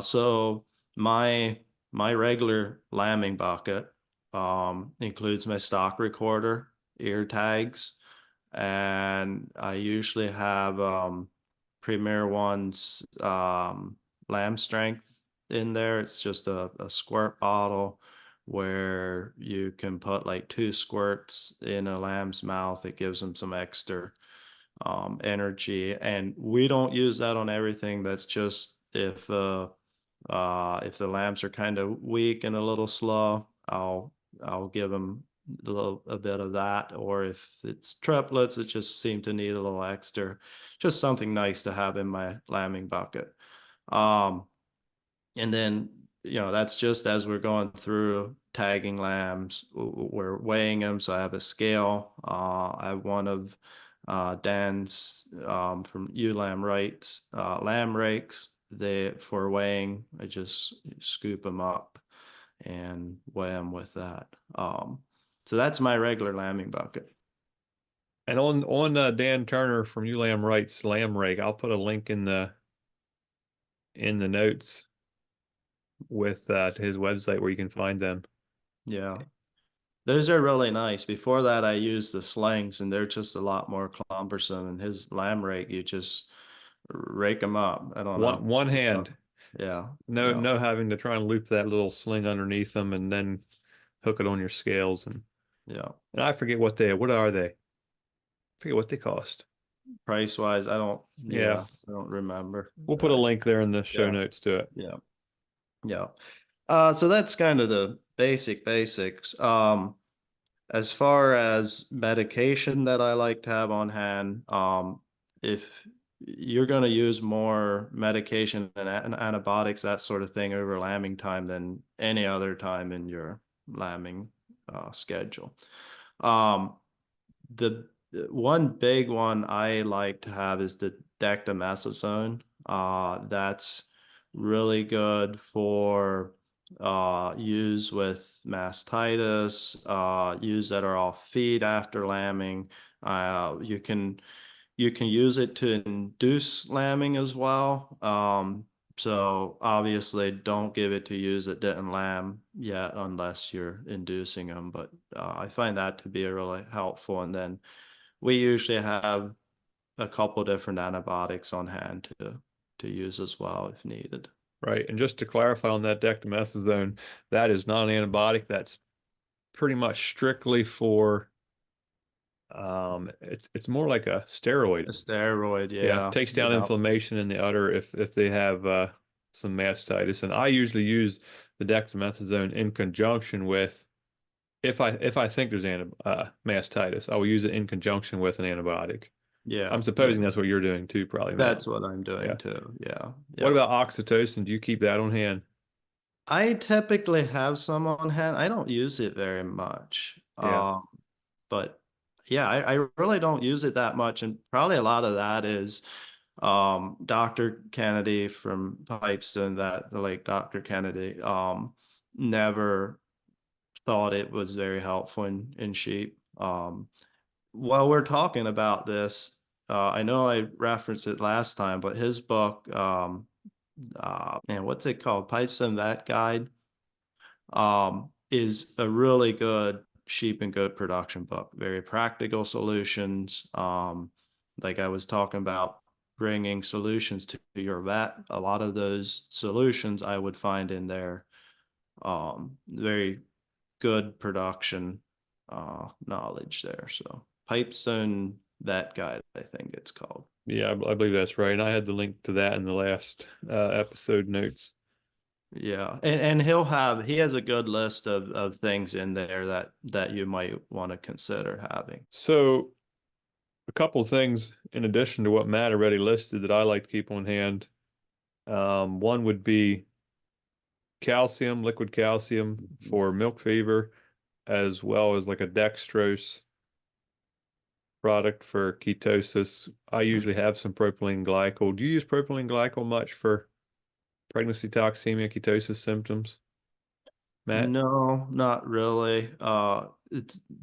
so my my regular lambing bucket includes my stock recorder, ear tags, and I usually have Premier One's lamb strength in there. It's just a squirt bottle where you can put like 2 squirts in a lamb's mouth. It gives them some extra energy, and we don't use that on everything. That's just if the lambs are kind of weak and a little slow, I'll give them a bit of that. Or if it's triplets that just seem to need a little extra, just something nice to have in my lambing bucket. Um, and then, that's just as we're going through tagging lambs, we're weighing them. So I have a scale. I have one of Dan's from ULAM Rights lamb rakes. They for weighing, I just scoop them up and weigh them with that. So that's my regular lambing bucket. And on Dan Turner from ULAM Wrights Lamb Rake, I'll put a link in the notes with to his website where you can find them. Yeah. Those are really nice. Before that, I used the slings, and they're just a lot more cumbersome. And his lamb rake, you just rake them up. I don't know. One hand. Yeah. No, Yeah. no having to try and loop that little sling underneath them and then hook it on your scales. Yeah. And I forget what are they? I forget what they cost. Price wise, Yeah. I don't remember. We'll put a link there in the show Yeah. notes to it. Yeah. Yeah. So that's kind of the basics. As far as medication that I like to have on hand, if you're going to use more medication and antibiotics, that sort of thing over lambing time than any other time in your lambing schedule. Um, the one big one I like to have is the dexamethasone. That's really good for use with mastitis, use that are off feed after lambing. You can use it to induce lambing as well. So obviously don't give it to ewes that didn't lamb yet unless you're inducing them. But I find that to be really helpful. And then we usually have a couple different antibiotics on hand to use as well if needed. Right. And just to clarify on that dexamethasone, that is not an antibiotic. That's pretty much strictly for it's more like a steroid. A steroid, Yeah, yeah. takes down inflammation in the udder if they have some mastitis. And I usually use the dexamethasone in conjunction with if I think there's mastitis, I will use it in conjunction with an antibiotic. Yeah. I'm supposing that's what you're doing too, probably, Matt. That's what I'm doing Yeah. too. Yeah. What about oxytocin? Do you keep that on hand? I typically have some on hand. I don't use it very much. Yeah. But yeah, I really don't use it that much. And probably a lot of that is Dr. Kennedy from Pipestone, that the late Dr. Kennedy, never thought it was very helpful in sheep. While we're talking about this, I know I referenced it last time, but his book, man, what's it called? Pipestone Vet Guide, is a really good sheep and goat production book. Very practical solutions. Like I was talking about bringing solutions to your vet. A lot of those solutions I would find in there. Very good production knowledge there. So Pipestone Vet Guide, I think it's called. Yeah, I believe that's right. And I had the link to that in the last episode notes. Yeah, and he has a good list of things in there that you might want to consider having. So a couple of things in addition to what Matt already listed that I like to keep on hand. One would be calcium, liquid calcium for milk fever, as well as like a dextrose product for ketosis. I usually have some propylene glycol. Do you use propylene glycol much for pregnancy toxemia ketosis symptoms? Matt? No, not really.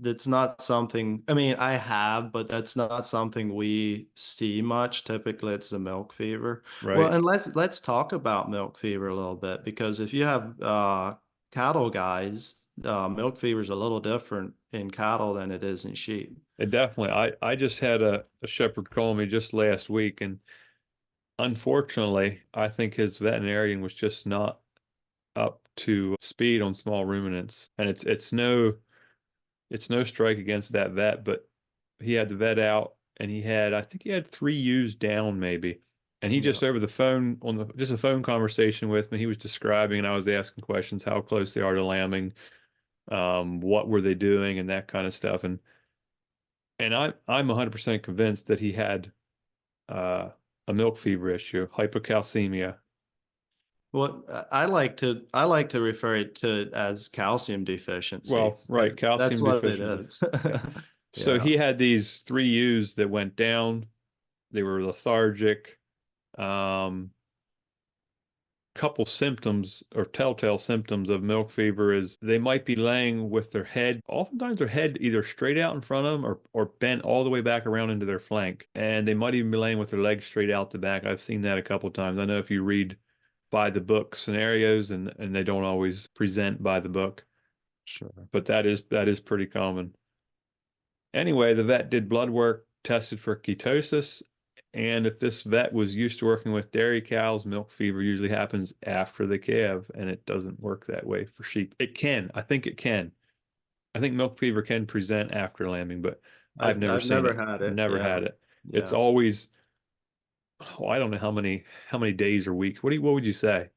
It's not something, I mean, I have, but that's not something we see much. Typically, it's the milk fever. Well, Right. and let's talk about milk fever a little bit, because if you have cattle guys, milk fever is a little different in cattle than it is in sheep. It definitely. I just had a shepherd call me just last week, and unfortunately, I think his veterinarian was just not up to speed on small ruminants. And it's no strike against that vet, but he had the vet out and I think he had three ewes down maybe. And he Yeah. just over the phone on the just a phone conversation with me, he was describing and I was asking questions, how close they are to lambing, what were they doing and that kind of stuff. And I'm 100% convinced that he had uh, a milk fever issue, hypocalcemia. What I like to refer it to as calcium deficiency. Well, right, That's calcium what it deficiency. is. Yeah. So Yeah. he had these three ewes that went down. They were lethargic. Um, Couple symptoms or telltale symptoms of milk fever is they might be laying with their head, oftentimes their head either straight out in front of them or bent all the way back around into their flank. And they might even be laying with their legs straight out the back. I've seen that a couple times. I know if you read by the book scenarios and they don't always present by the book, Sure. but that is pretty common. Anyway, the vet did blood work, tested for ketosis, and if this vet was used to working with dairy cows, milk fever usually happens after the calve, and it doesn't work that way for sheep. It can. I think it can. I think milk fever can present after lambing, but I've never I've seen never it. had it. Never Yeah. had it. It's Yeah. always, oh, I don't know how many days or weeks. What would you say?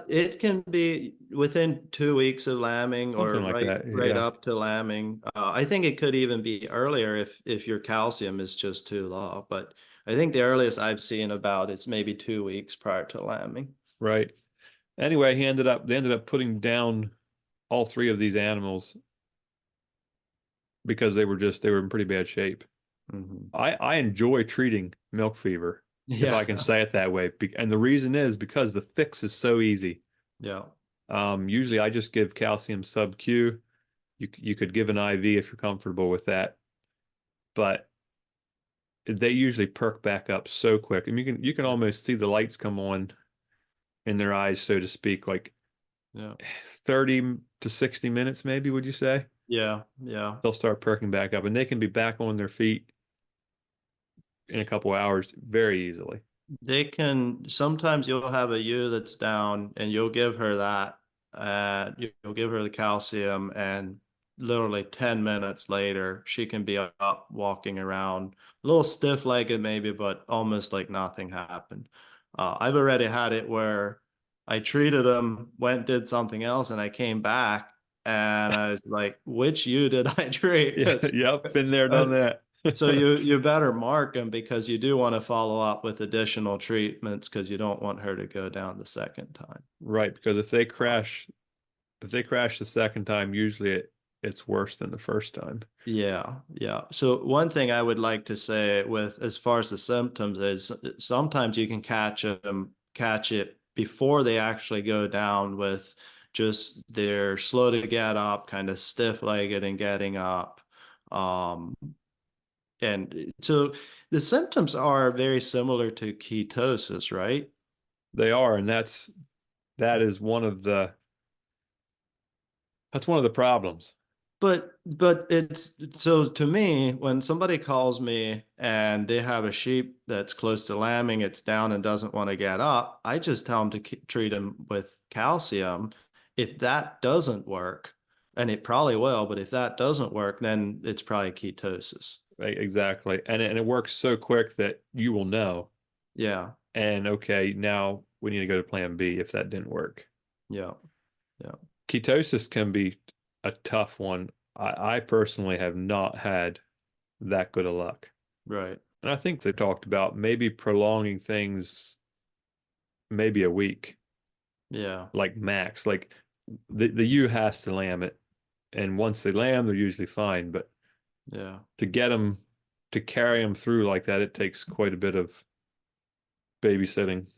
It can be within 2 weeks of lambing Something or like right that. right Yeah. up to lambing. I think it could even be earlier if your calcium is just too low. But I think the earliest I've seen about it's maybe 2 weeks prior to lambing. Right. Anyway, they ended up putting down all three of these animals because they were in pretty bad shape. Hmm. I enjoy treating milk fever, if Yeah. I can say it that way. And the reason is because the fix is so easy. Yeah. Usually I just give calcium sub Q. You could give an IV if you're comfortable with that, but they usually perk back up so quick. And you can almost see the lights come on in their eyes, so to speak, like Yeah. 30 to 60 minutes, maybe, would you say? Yeah. Yeah. They'll start perking back up and they can be back on their feet in a couple hours very easily. They can sometimes you'll have a ewe that's down and you'll give her that you'll give her the calcium and literally 10 minutes later she can be up walking around a little stiff-legged maybe but almost like nothing happened. I've already had it where I treated them, went did something else, and I came back and I was like, which ewe did I treat? Yeah, 'Cause, yep, been there, uh, done that. so you better mark them because you do want to follow up with additional treatments because you don't want her to go down the second time. Right, because if they crash the second time, usually it's worse than the first time. Yeah, yeah. So one thing I would like to say with as far as the symptoms is sometimes you can catch it before they actually go down with just they're slow to get up, kind of stiff-legged and getting up. Um, and so the symptoms are very similar to ketosis, right? They are, and that is one of the problems. But it's so to me, when somebody calls me and they have a sheep that's close to lambing, it's down and doesn't want to get up, I just tell them to treat them with calcium. If that doesn't work, and it probably will, but if that doesn't work, then it's probably ketosis. Right, exactly. And it works so quick that you will know. Yeah, And okay, now we need to go to plan B if that didn't work. yeah, yeah, Ketosis can be a tough one. I personally have not had that good of luck. right. And I think they talked about maybe prolonging things maybe a week, Yeah, like max. Like the ewe has to lamb it. And once they lamb, they're usually fine. But yeah. to get them to carry them through like that, it takes quite a bit of babysitting.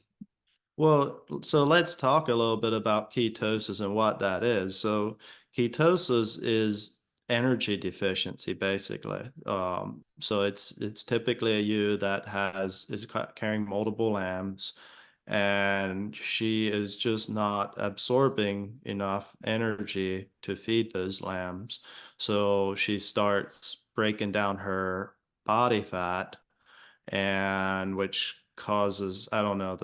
Well, so let's talk a little bit about ketosis and what that is. So ketosis is energy deficiency, basically. So it's typically a ewe that is carrying multiple lambs, and she is just not absorbing enough energy to feed those lambs. So she starts breaking down her body fat, and which causes, I don't know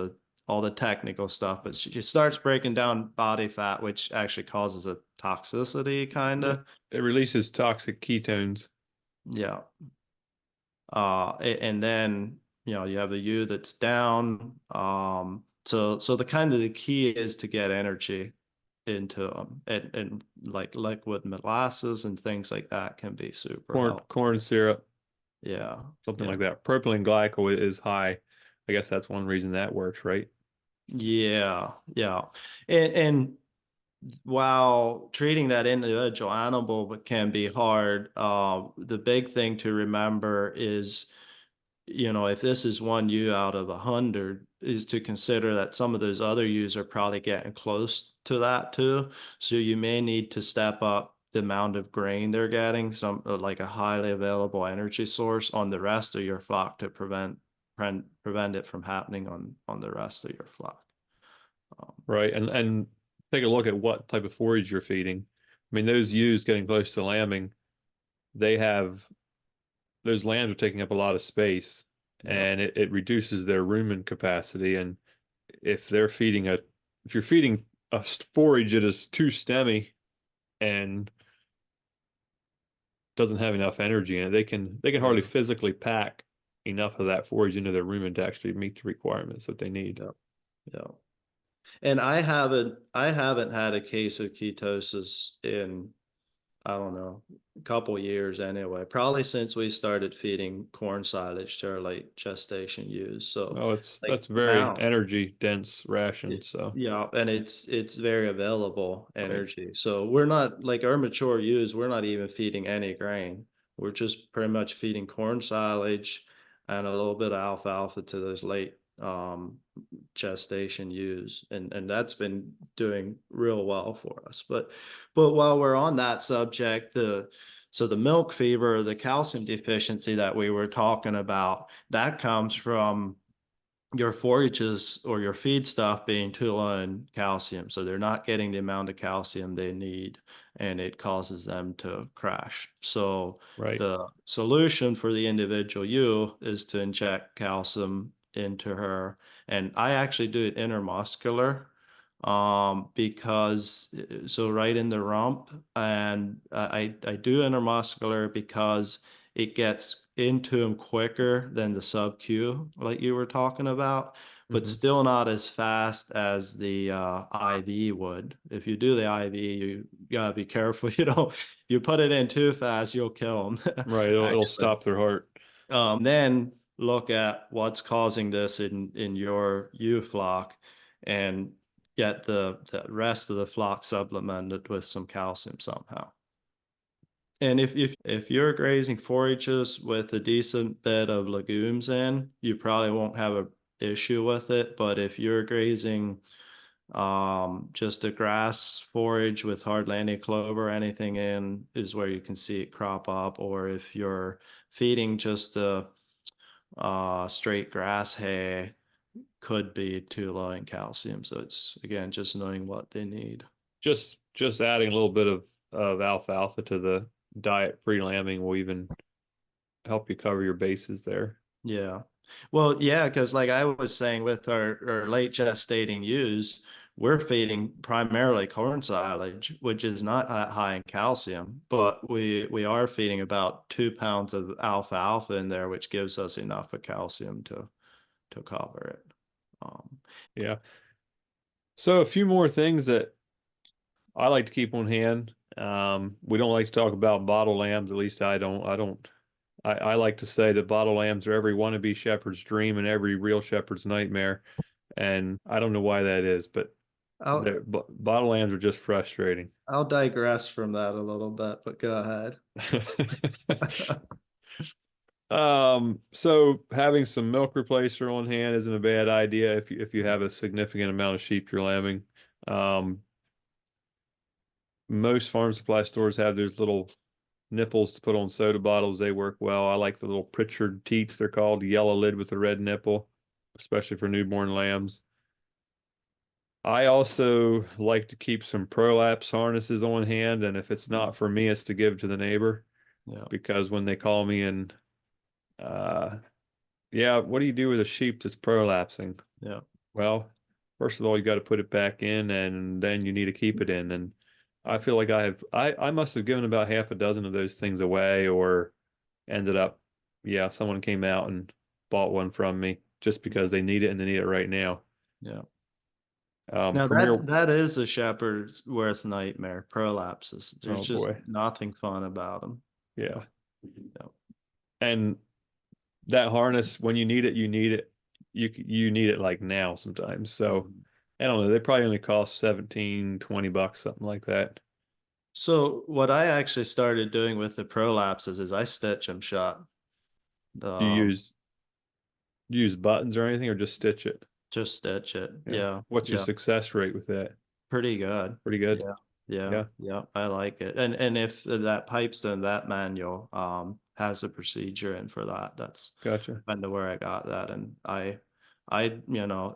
all the technical stuff, but she starts breaking down body fat, which actually causes a toxicity kind It, of. it releases toxic ketones. Yeah. And then you have the U that's down. So the kind of the key is to get energy into them, and like liquid molasses and things like that can be super helpful. Corn syrup, Yeah, something yeah, like that. Propylene glycol is high. I guess that's one reason that works, right? yeah, yeah. And while treating that individual animal but can be hard, the big thing to remember is, if this is one ewe out of 100, is to consider that some of those other ewes are probably getting close to that too. So you may need to step up the amount of grain they're getting, some like a highly available energy source on the rest of your flock to prevent it from happening on the rest of your flock. Um, Right. And take a look at what type of forage you're feeding. I mean, those ewes getting close to lambing, they have those lambs are taking up a lot of space, yeah, and it reduces their rumen capacity. And if they're feeding if you're feeding a forage that is too stemmy and doesn't have enough energy in it, they can hardly yeah, physically pack enough of that forage into their rumen to actually meet the requirements that they need. yeah, yeah. And I haven't had a case of ketosis in, I don't know, a couple years anyway. Probably since we started feeding corn silage to our late gestation ewes. So Oh, like that's very now, energy dense ration. So yeah, and it's very available right. energy. So we're not like our mature ewes, we're not even feeding any grain. We're just pretty much feeding corn silage and a little bit of alfalfa to those late gestation ewes, and that's been doing real well for us. But while we're on that subject, the milk fever, the calcium deficiency that we were talking about, that comes from your forages or your feed stuff being too low in calcium. So they're not getting the amount of calcium they need, and it causes them to crash. So Right. the solution for the individual ewe is to inject calcium into her. And I actually do it intermuscular, because so right in the rump, and I do intermuscular because it gets into them quicker than the sub Q, like you were talking about, but Hmm. still not as fast as the IV would. If you do the IV, you gotta be careful. You put it in too fast, you'll kill them, Right. It'll actually. stop their heart. Then look at what's causing this in your ewe flock, and get the rest of the flock supplemented with some calcium somehow. And if you're grazing forages with a decent bed of legumes in, you probably won't have a issue with it. But if you're grazing just a grass forage with hardly any clover or anything in, is where you can see it crop up. Or if you're feeding just a straight grass hay, could be too low in calcium. So it's again just knowing what they need. Just adding a little bit of alfalfa to the diet pre-lambing will even help you cover your bases there. Yeah. Well, yeah, because like I was saying with our late gestating ewes, we're feeding primarily corn silage, which is not that high in calcium, but we are feeding about 2 pounds of alfalfa in there, which gives us enough of calcium to cover it. Um, Yeah. So a few more things that I like to keep on hand. We don't like to talk about bottle lambs. At least I don't. I like to say that bottle lambs are every wannabe shepherd's dream and every real shepherd's nightmare. And I don't know why that is, but I'll bottle lambs are just frustrating. I'll digress from that a little bit, but go ahead. So having some milk replacer on hand isn't a bad idea if you have a significant amount of sheep you're lambing. Um, most farm supply stores have those little nipples to put on soda bottles. They work well. I like the little Pritchard teats, they're called, yellow lid with the red nipple, especially for newborn lambs. I also like to keep some prolapse harnesses on hand, and if it's not for me, it's to give to the neighbor Yeah, because when they call me and yeah, what do you do with a sheep that's prolapsing? yeah, Well, first of all, you got to put it back in and then you need to keep it in. And I feel like I must have given about half a dozen of those things away or ended up, yeah, someone came out and bought one from me just because they need it and they need it right now. yeah. Now Premier, that is a shepherd's worst nightmare, prolapses. There's oh just boy. nothing fun about them. Yeah. Yeah. And that harness, when you need it, you need it. You need it like now sometimes. So Mhm. I don't know. They probably only cost 17, 20 bucks, something like that. So what I actually started doing with the prolapses is I stitch them shut. Do you Um, use buttons or anything or just stitch it? just stitch it. Yeah. Yeah, What's your yeah. success rate with that? Pretty good. Pretty good. Yeah, yeah, Yeah. yeah. I like it. And if that pipestone, that manual has a procedure in for that, that's Gotcha. kind of where I got that. And you know,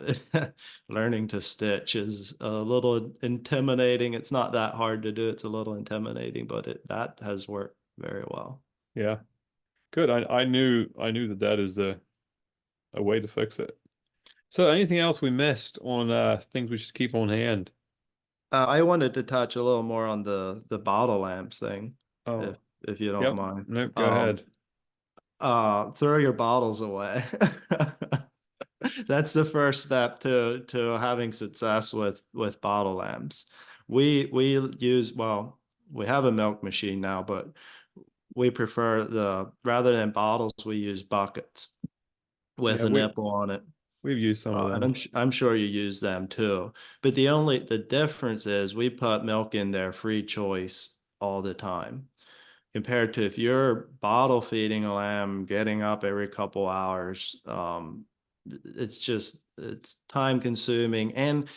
learning to stitch is a little intimidating. It's not that hard to do. It's a little intimidating, but that has worked very well. Yeah. Good. I knew that that is a way to fix it. So anything else we missed on things we should keep on hand? I wanted to touch a little more on the bottle lamps thing, if Oh, if you don't yep. mind. Nope, go ahead. Throw your bottles away. That's the first step to having success with bottle lamps. We use, well, we have a milk machine now, but we prefer the rather than bottles, we use buckets with Yeah, a nipple on it. we've used some of And them. I'm sure you use them too. But the difference is we put milk in there free choice all the time. Compared to if you're bottle feeding a lamb, getting up every couple hours, it's time consuming. And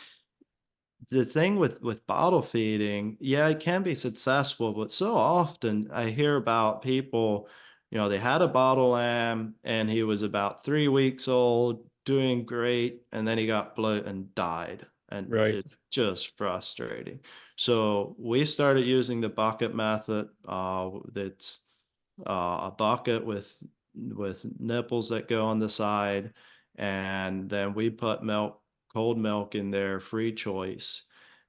the thing with bottle feeding, yeah, it can be successful, but so often I hear about people, they had a bottle lamb and he was about 3 weeks old, doing great, and then he got bloat and died. And Right. it's just frustrating. So we started using the bucket method. That's a bucket with nipples that go on the side, and then we put cold milk in there, free choice,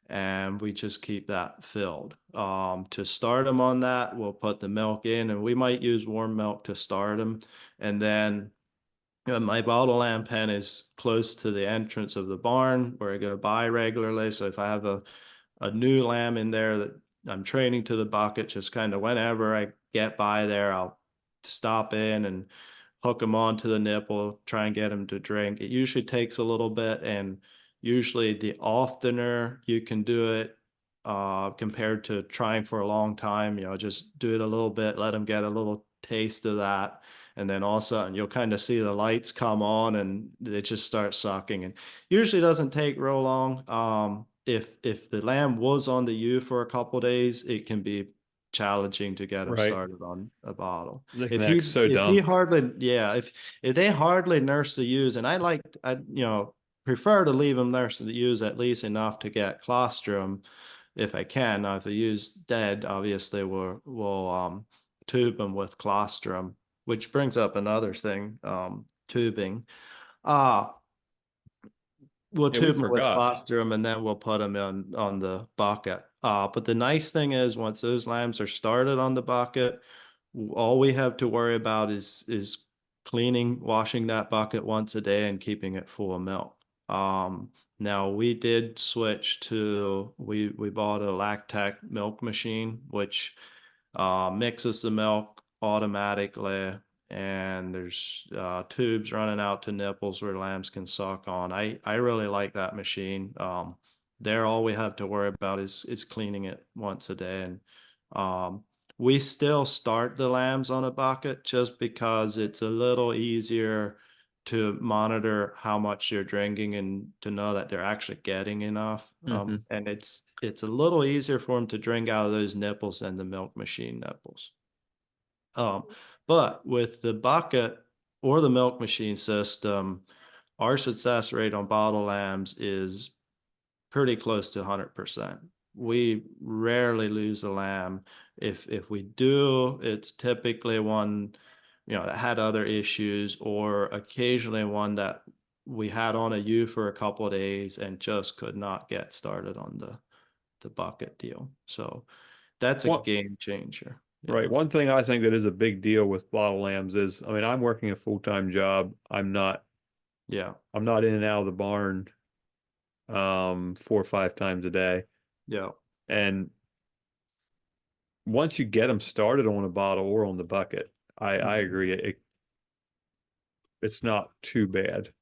and we just keep that filled. To start them on that, we'll put the milk in, and we might use warm milk to start them, and then my bottle lamp pen is close to the entrance of the barn where I go by regularly. So if I have a new lamb in there that I'm training to the bucket, just kind of whenever I get by there, I'll stop in and hook them onto the nipple, try and get them to drink. It usually takes a little bit, and usually the oftener you can do it, compared to trying for a long time, just do it a little bit, let them get a little taste of that. And then all of a sudden you'll kind of see the lights come on and it just starts sucking. And usually doesn't take real long. If the lamb was on the ewe for a couple days, it can be challenging to get them Right. started on a bottle. They can If act he so if he dumb. hardly yeah if they hardly nurse the ewes, and I prefer to leave them nurse the ewes at least enough to get colostrum if I can. Now if the ewe's dead, obviously we'll tube them with colostrum, which brings up another thing, tubing. Uh we'll Yeah, we tube them with forgot. colostrum and then we'll put them on the bucket. But the nice thing is once those lambs are started on the bucket, all we have to worry about is cleaning, washing that bucket once a day and keeping it full of milk. Now we did switch to we bought a Lactec milk machine, which mixes the milk automatically, and there's tubes running out to nipples where lambs can suck on. I really like that machine. There all we have to worry about is cleaning it once a day, and we still start the lambs on a bucket just because it's a little easier to monitor how much they're drinking and to know that they're actually getting enough. Hmm. And it's a little easier for them to drink out of those nipples than the milk machine nipples. Um, but with the bucket or the milk machine system, our success rate on bottle lambs is pretty close to 100%. We rarely lose a lamb. If we do, it's typically one, that had other issues, or occasionally one that we had on a ewe for a couple of days and just could not get started on the bucket deal. So that's a What game changer. Right. Yeah. One thing I think that is a big deal with bottle lambs is, I mean, I'm working a full-time job. Yeah. I'm not in and out of the barn 4 or 5 times a day. Yeah. And once you get them started on a bottle or on the bucket, I Mhm. agree. It's not too bad,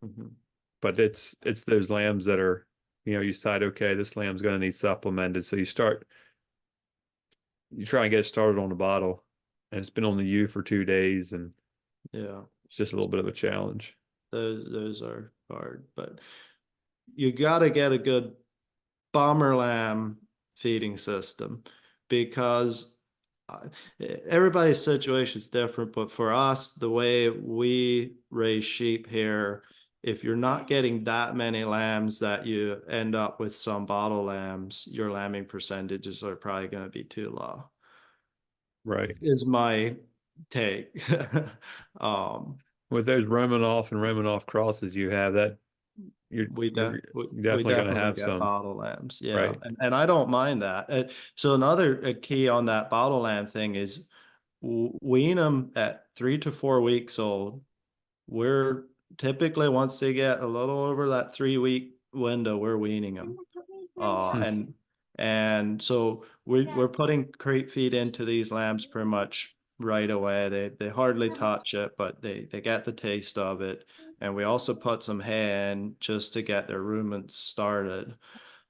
Mhm. but it's those lambs that are, you decide, okay, this lamb's going to need supplemented. So you try and get it started on the bottle, and it's been on the U for 2 days, and Yeah. it's just a little bit of a challenge. Those are hard, but you got to get a good bomber lamb feeding system because uh, everybody's situation is different. But for us, the way we raise sheep here, if you're not getting that many lambs that you end up with some bottle lambs, your lambing percentages are probably going to be too low, Right. is my take. um, With those Romanov crosses you have, that you're we definitely going to definitely have get some, bottle lambs, yeah, right? and I don't mind that. So another key on that bottle lamb thing is wean them at 3 to 4 weeks old. We're typically, once they get a little over that 3 week window, we're weaning them. Uh, Hmm. and and so we're putting crate feed into these lambs pretty much right away. They hardly touch it, but they get the taste of it. And we also put some hay in just to get their ruminants started.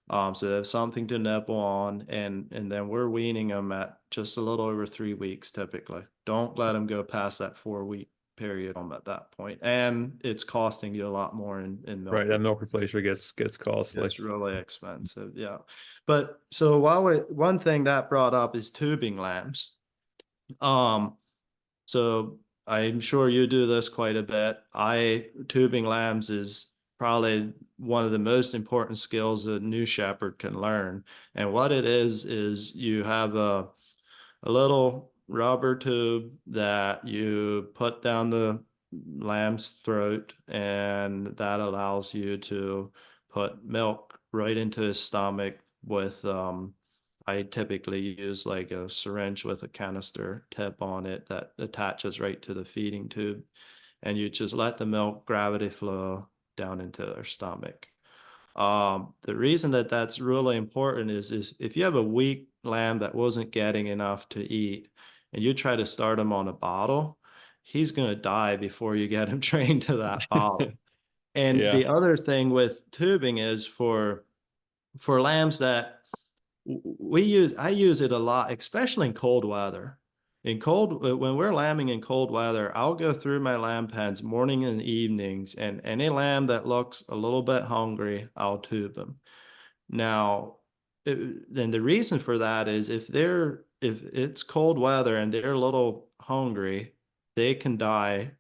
So they have something to nibble on, and then we're weaning them at just a little over 3 weeks typically. Don't let them go past that 4 week period on at that point, and it's costing you a lot more in Right. milk. That milk replacer gets costly. It's really expensive, yeah. But so one thing that brought up is tubing lambs. Um, so I'm sure you do this quite a bit. Tubing lambs is probably one of the most important skills a new shepherd can learn. And what it is you have a little rubber tube that you put down the lamb's throat, and that allows you to put milk right into his stomach with I typically use like a syringe with a canister tip on it that attaches right to the feeding tube, and you just let the milk gravity flow down into their stomach. The reason that that's really important is if you have a weak lamb that wasn't getting enough to eat and you try to start him on a bottle, he's going to die before you get him trained to that bottle. And Yeah. the other thing with tubing is for lambs that I use it a lot, especially in cold weather. When we're lambing in cold weather, I'll go through my lamb pens morning and evenings, and any lamb that looks a little bit hungry, I'll tube them. Now, then the reason for that is if it's cold weather and they're a little hungry, they can die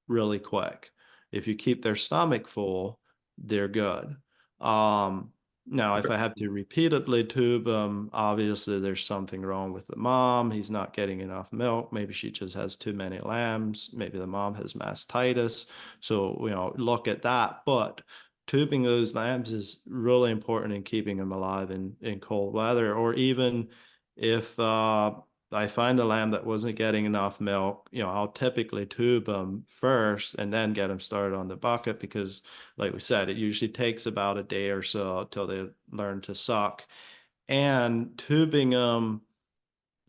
really quick. If you keep their stomach full, they're good. Um, Now, if I have to repeatedly tube them, obviously there's something wrong with the mom. He's not getting enough milk. Maybe she just has too many lambs. Maybe the mom has mastitis. So, look at that. But tubing those lambs is really important in keeping them alive in cold weather. Or even if I find a lamb that wasn't getting enough milk, I'll typically tube them first and then get them started on the bucket because, like we said, it usually takes about a day or so till they learn to suck. And tubing them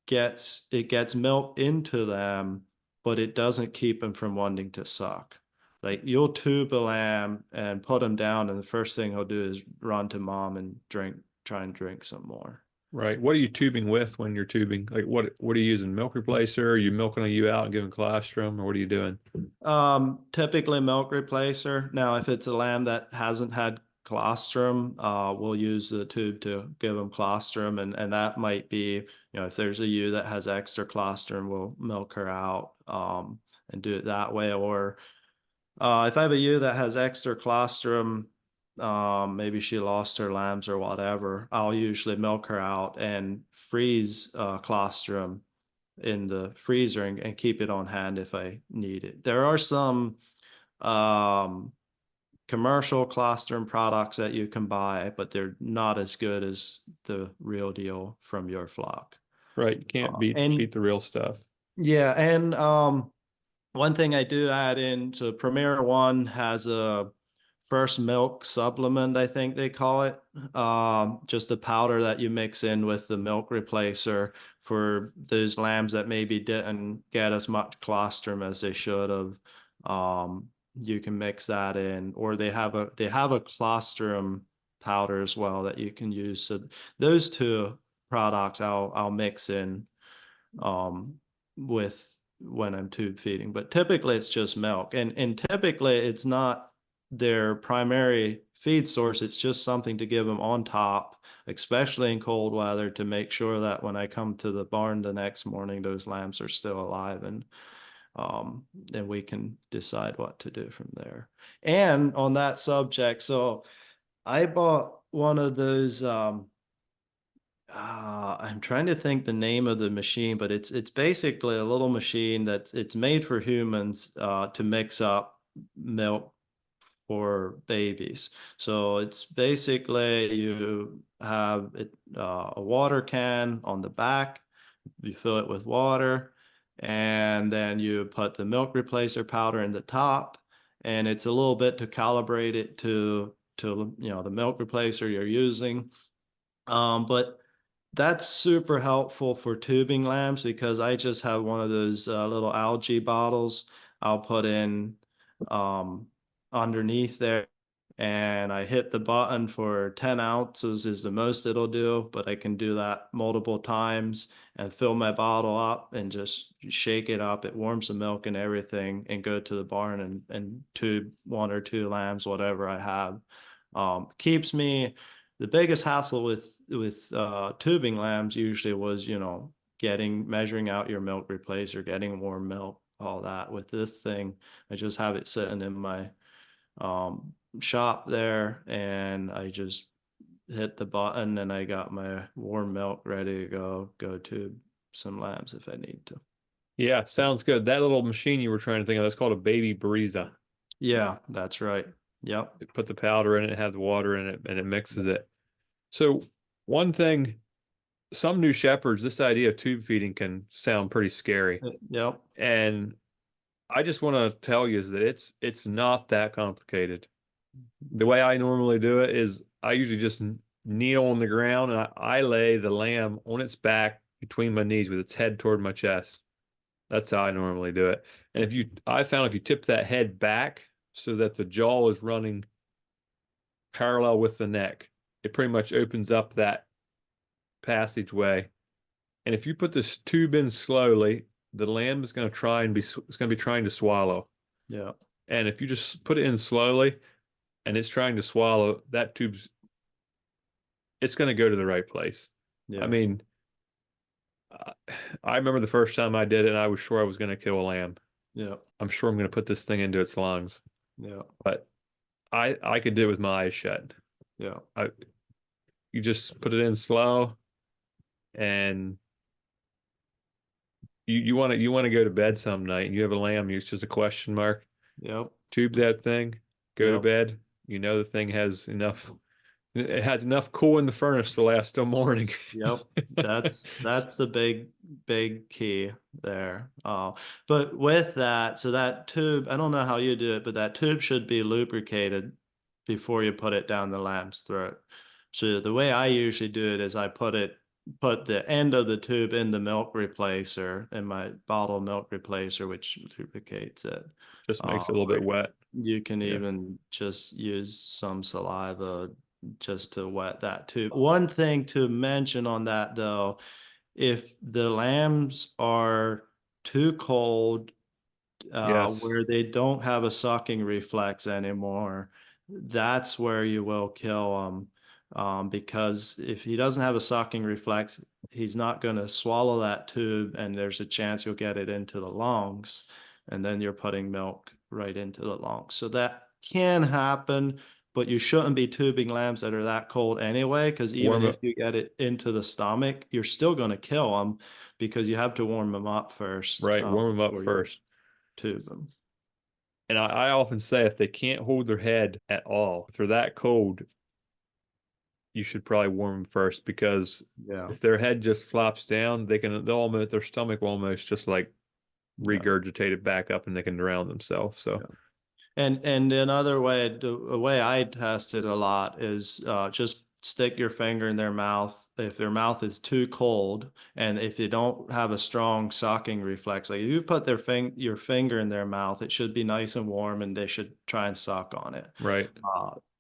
gets milk into them, but it doesn't keep them from wanting to suck. Like you'll tube a lamb and put him down, and the first thing he'll do is run to mom and try and drink some more. Right. What are you tubing with when you're tubing? Like what are you using? Milk replacer? Are you milking a ewe out and giving colostrum, or what are you doing? Typically milk replacer. Now, if it's a lamb that hasn't had colostrum, we'll use the tube to give them colostrum, and that might be, if there's a ewe that has extra colostrum, we'll milk her out, and do it that way. Or if I have a ewe that has extra colostrum, maybe she lost her lambs or whatever, I'll usually milk her out and freeze colostrum in the freezer and keep it on hand if I need it. There are some um, commercial colostrum products that you can buy, but they're not as good as the real deal from your flock. Right. You can't And beat the real stuff. yeah, and one thing I do add in, so Premier One has a first milk supplement, I think they call it. Just a powder that you mix in with the milk replacer for those lambs that maybe didn't get as much colostrum as they should have. You can mix that in, or they have a colostrum powder as well that you can use. So those two products I'll mix in um, with when I'm tube feeding, but typically it's just milk, and typically it's not their primary feed source. It's just something to give them on top, especially in cold weather, to make sure that when I come to the barn the next morning, those lambs are still alive, and then we can decide what to do from there. And on that subject, so I bought one of those I'm trying to think the name of the machine, but it's basically a little machine it's made for humans to mix up milk for babies. So it's basically you have a water can on the back, you fill it with water, and then you put the milk replacer powder in the top, and it's a little bit to calibrate it to the milk replacer you're using. But that's super helpful for tubing lambs because I just have one of those little algae bottles I'll put in um, underneath there, and I hit the button for 10 ounces is the most it'll do, but I can do that multiple times and fill my bottle up and just shake it up. It warms the milk and everything, and go to the barn and tube one or two lambs, whatever I have. Keeps me the biggest hassle with tubing lambs usually was, measuring out your milk replacer, getting warm milk, all that. With this thing, I just have it sitting in my shop there, and I just hit the button, and I got my warm milk ready to go tube some lambs if I need to. Yeah, sounds good. That little machine you were trying to think of, that's called a baby Breeza. Yeah, that's right. Yep. You put the powder in it, have the water in it, and it mixes it. So one thing, some new shepherds, this idea of tube feeding can sound pretty scary. Yep. And I just want to tell you is that it's not that complicated. The way I normally do it is I usually just kneel on the ground and I lay the lamb on its back between my knees with its head toward my chest. That's how I normally do it. And I found if you tip that head back so that the jaw is running parallel with the neck, it pretty much opens up that passageway. And if you put this tube in slowly, the lamb is going to it's going to be trying to swallow. Yeah. And if you just put it in slowly and it's trying to swallow, it's going to go to the right place. Yeah. I mean, I remember the first time I did it and I was sure I was going to kill a lamb. Yeah. I'm sure I'm going to put this thing into its lungs. Yeah. But I could do it with my eyes shut. Yeah. You just put it in slow, and you want to go to bed some night and you have a lamb, it's just a question mark. Yep. Tube that thing, go to Yep. bed. The thing has enough. It has enough coal in the furnace to last till morning. Yep. That's the big key there. But with that, so that tube, I don't know how you do it, but that tube should be lubricated before you put it down the lamb's throat. So the way I usually do it is I put the end of the tube in the milk replacer, in my bottle milk replacer, which lubricates it. Just makes it a little bit wet. You can Yeah. even just use some saliva just to wet that too. One thing to mention on that though, if the lambs are too cold, Yes. where they don't have a sucking reflex anymore, that's where you will kill him. Because if he doesn't have a sucking reflex, he's not going to swallow that tube, and there's a chance you'll get it into the lungs, and then you're putting milk right into the lungs. So that can happen, but you shouldn't be tubing lambs that are that cold anyway, because even Warm if up. you get it into the stomach, you're still going to kill them because you have to warm them up first, Right. Warm them up before you first. tube them. And I often say if they can't hold their head at all, if they're that cold, you should probably warm them first because Yeah, if their head just flops down, they'll almost their stomach will almost just like yeah, regurgitate it back up and they can drown themselves. So yeah. And another way, the way I test it a lot is just stick your finger in their mouth. If their mouth is too cold, and if they don't have a strong sucking reflex, like if you put your finger in their mouth, it should be nice and warm, and they should try and suck on it. right.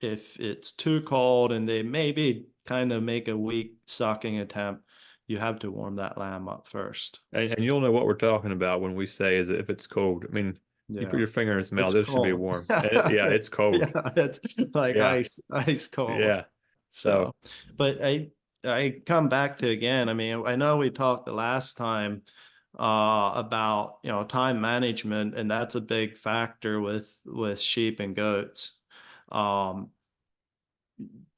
If it's too cold and they maybe kind of make a weak sucking attempt, you have to warm that lamb up first. And you'll know what we're talking about when we say is if it's cold. I mean, you put Yeah. your finger in his It's mouth, it should be cold. warm. Yeah, it's cold. Yeah, it's like Yeah. ice cold. Yeah. So So, but I come back to again, I mean, I know we talked the last time about, time management, and that's a big factor with sheep and goats. Um,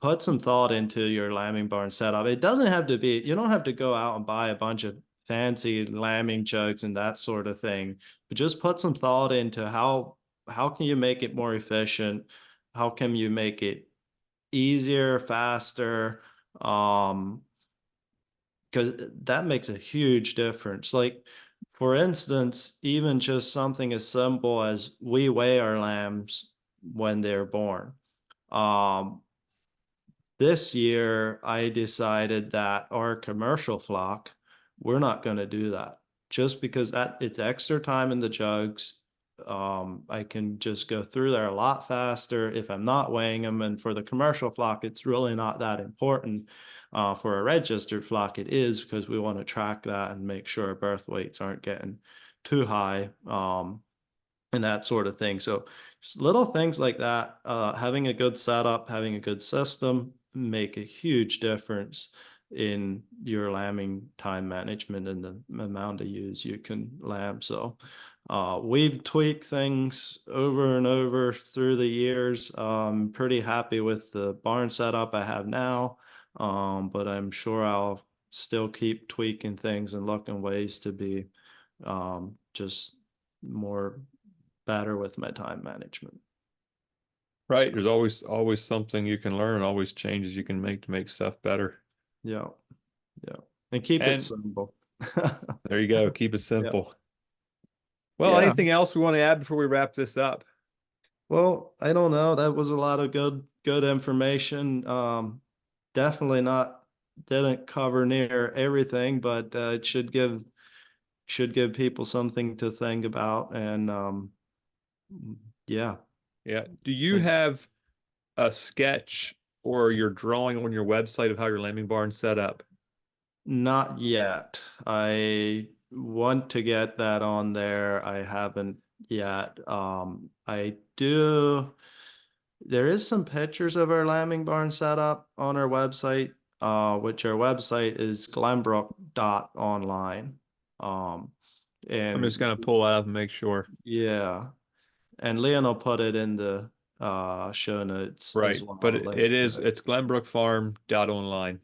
put some thought into your lambing barn setup. It doesn't have to be, you don't have to go out and buy a bunch of fancy lambing jugs and that sort of thing, but just put some thought into how can you make it more efficient? How can you make it easier, faster? Because that makes a huge difference. Like, for instance, even just something as simple as we weigh our lambs when they're born. Um, this year, I decided that our commercial flock, we're not going to do that just because it's extra time in the jugs. I can just go through there a lot faster if I'm not weighing them. And for the commercial flock, it's really not that important. For a registered flock, it is because we want to track that and make sure our birth weights aren't getting too high. And that sort of thing. So just little things like that, having a good setup, having a good system make a huge difference in your lambing time management and the amount of ewes you can lamb. So we've tweaked things over and over through the years. I'm pretty happy with the barn setup I have now, but I'm sure I'll still keep tweaking things and looking ways to be just more better with my time management. right, So there's always something you can learn, always changes you can make to make stuff better. yeah, yeah, and keep it And simple. there you go. Keep it Yeah, simple. Well, yeah. anything else we want to add before we wrap this up? Well, I don't know. That was a lot of good information. Definitely not didn't cover near everything, but it should give people something to think about. And yeah, Yeah. Do you think have a sketch or your drawing on your website of how your lambing barn's set up? not yet. I want to get that on there. I haven't yet. I do. There is some pictures of our lambing barn setup on our website, which our website is glenbrook.online. Um, I'm just and gonna pull that up and make sure. yeah, and Leon will put it in the show notes as Right. But well. it Link to is it. it's glenbrookfarm.online.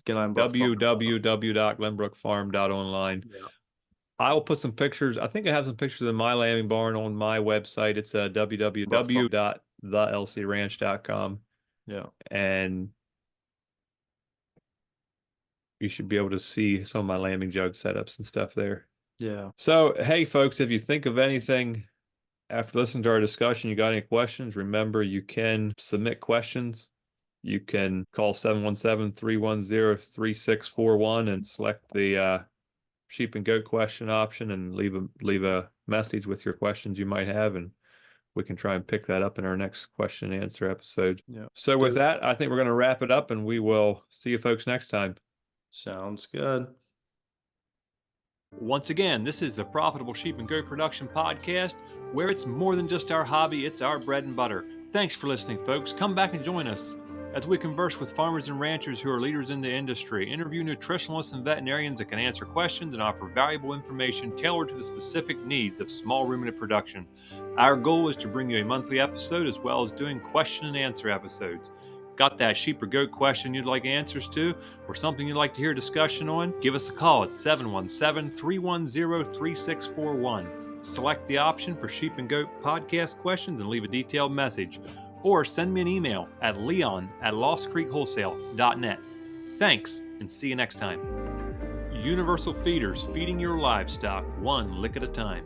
Glenbrook.online. www.glenbrookfarm.online. Yeah. I will put some pictures. I think I have some pictures of my lambing barn on my website. It's Brook Farm. www.thelcranch.com. Yeah. And you should be able to see some of my lambing jug setups and stuff there. Yeah. So, hey, folks, if you think of anything after listening to our discussion, you got any questions, remember you can submit questions. You can call 717-310-3641 and select the sheep and goat question option and leave a message with your questions you might have, and we can try and pick that up in our next question and answer episode. Yeah. So with Good. that, I think we're going to wrap it up, and we will see you folks next time. Sounds good. Once again, this is the Profitable Sheep and Goat Production Podcast, where it's more than just our hobby, it's our bread and butter. Thanks for listening, folks. Come back and join us as we converse with farmers and ranchers who are leaders in the industry, interview nutritionalists and veterinarians that can answer questions and offer valuable information tailored to the specific needs of small ruminant production. Our goal is to bring you a monthly episode as well as doing question and answer episodes. Got that sheep or goat question you'd like answers to, or something you'd like to hear discussion on? Give us a call at 717-310-3641. Select the option for sheep and goat podcast questions and leave a detailed message. Or send me an email at leon@lostcreekwholesale.net. Thanks, and see you next time. Universal Feeders, feeding your livestock one lick at a time.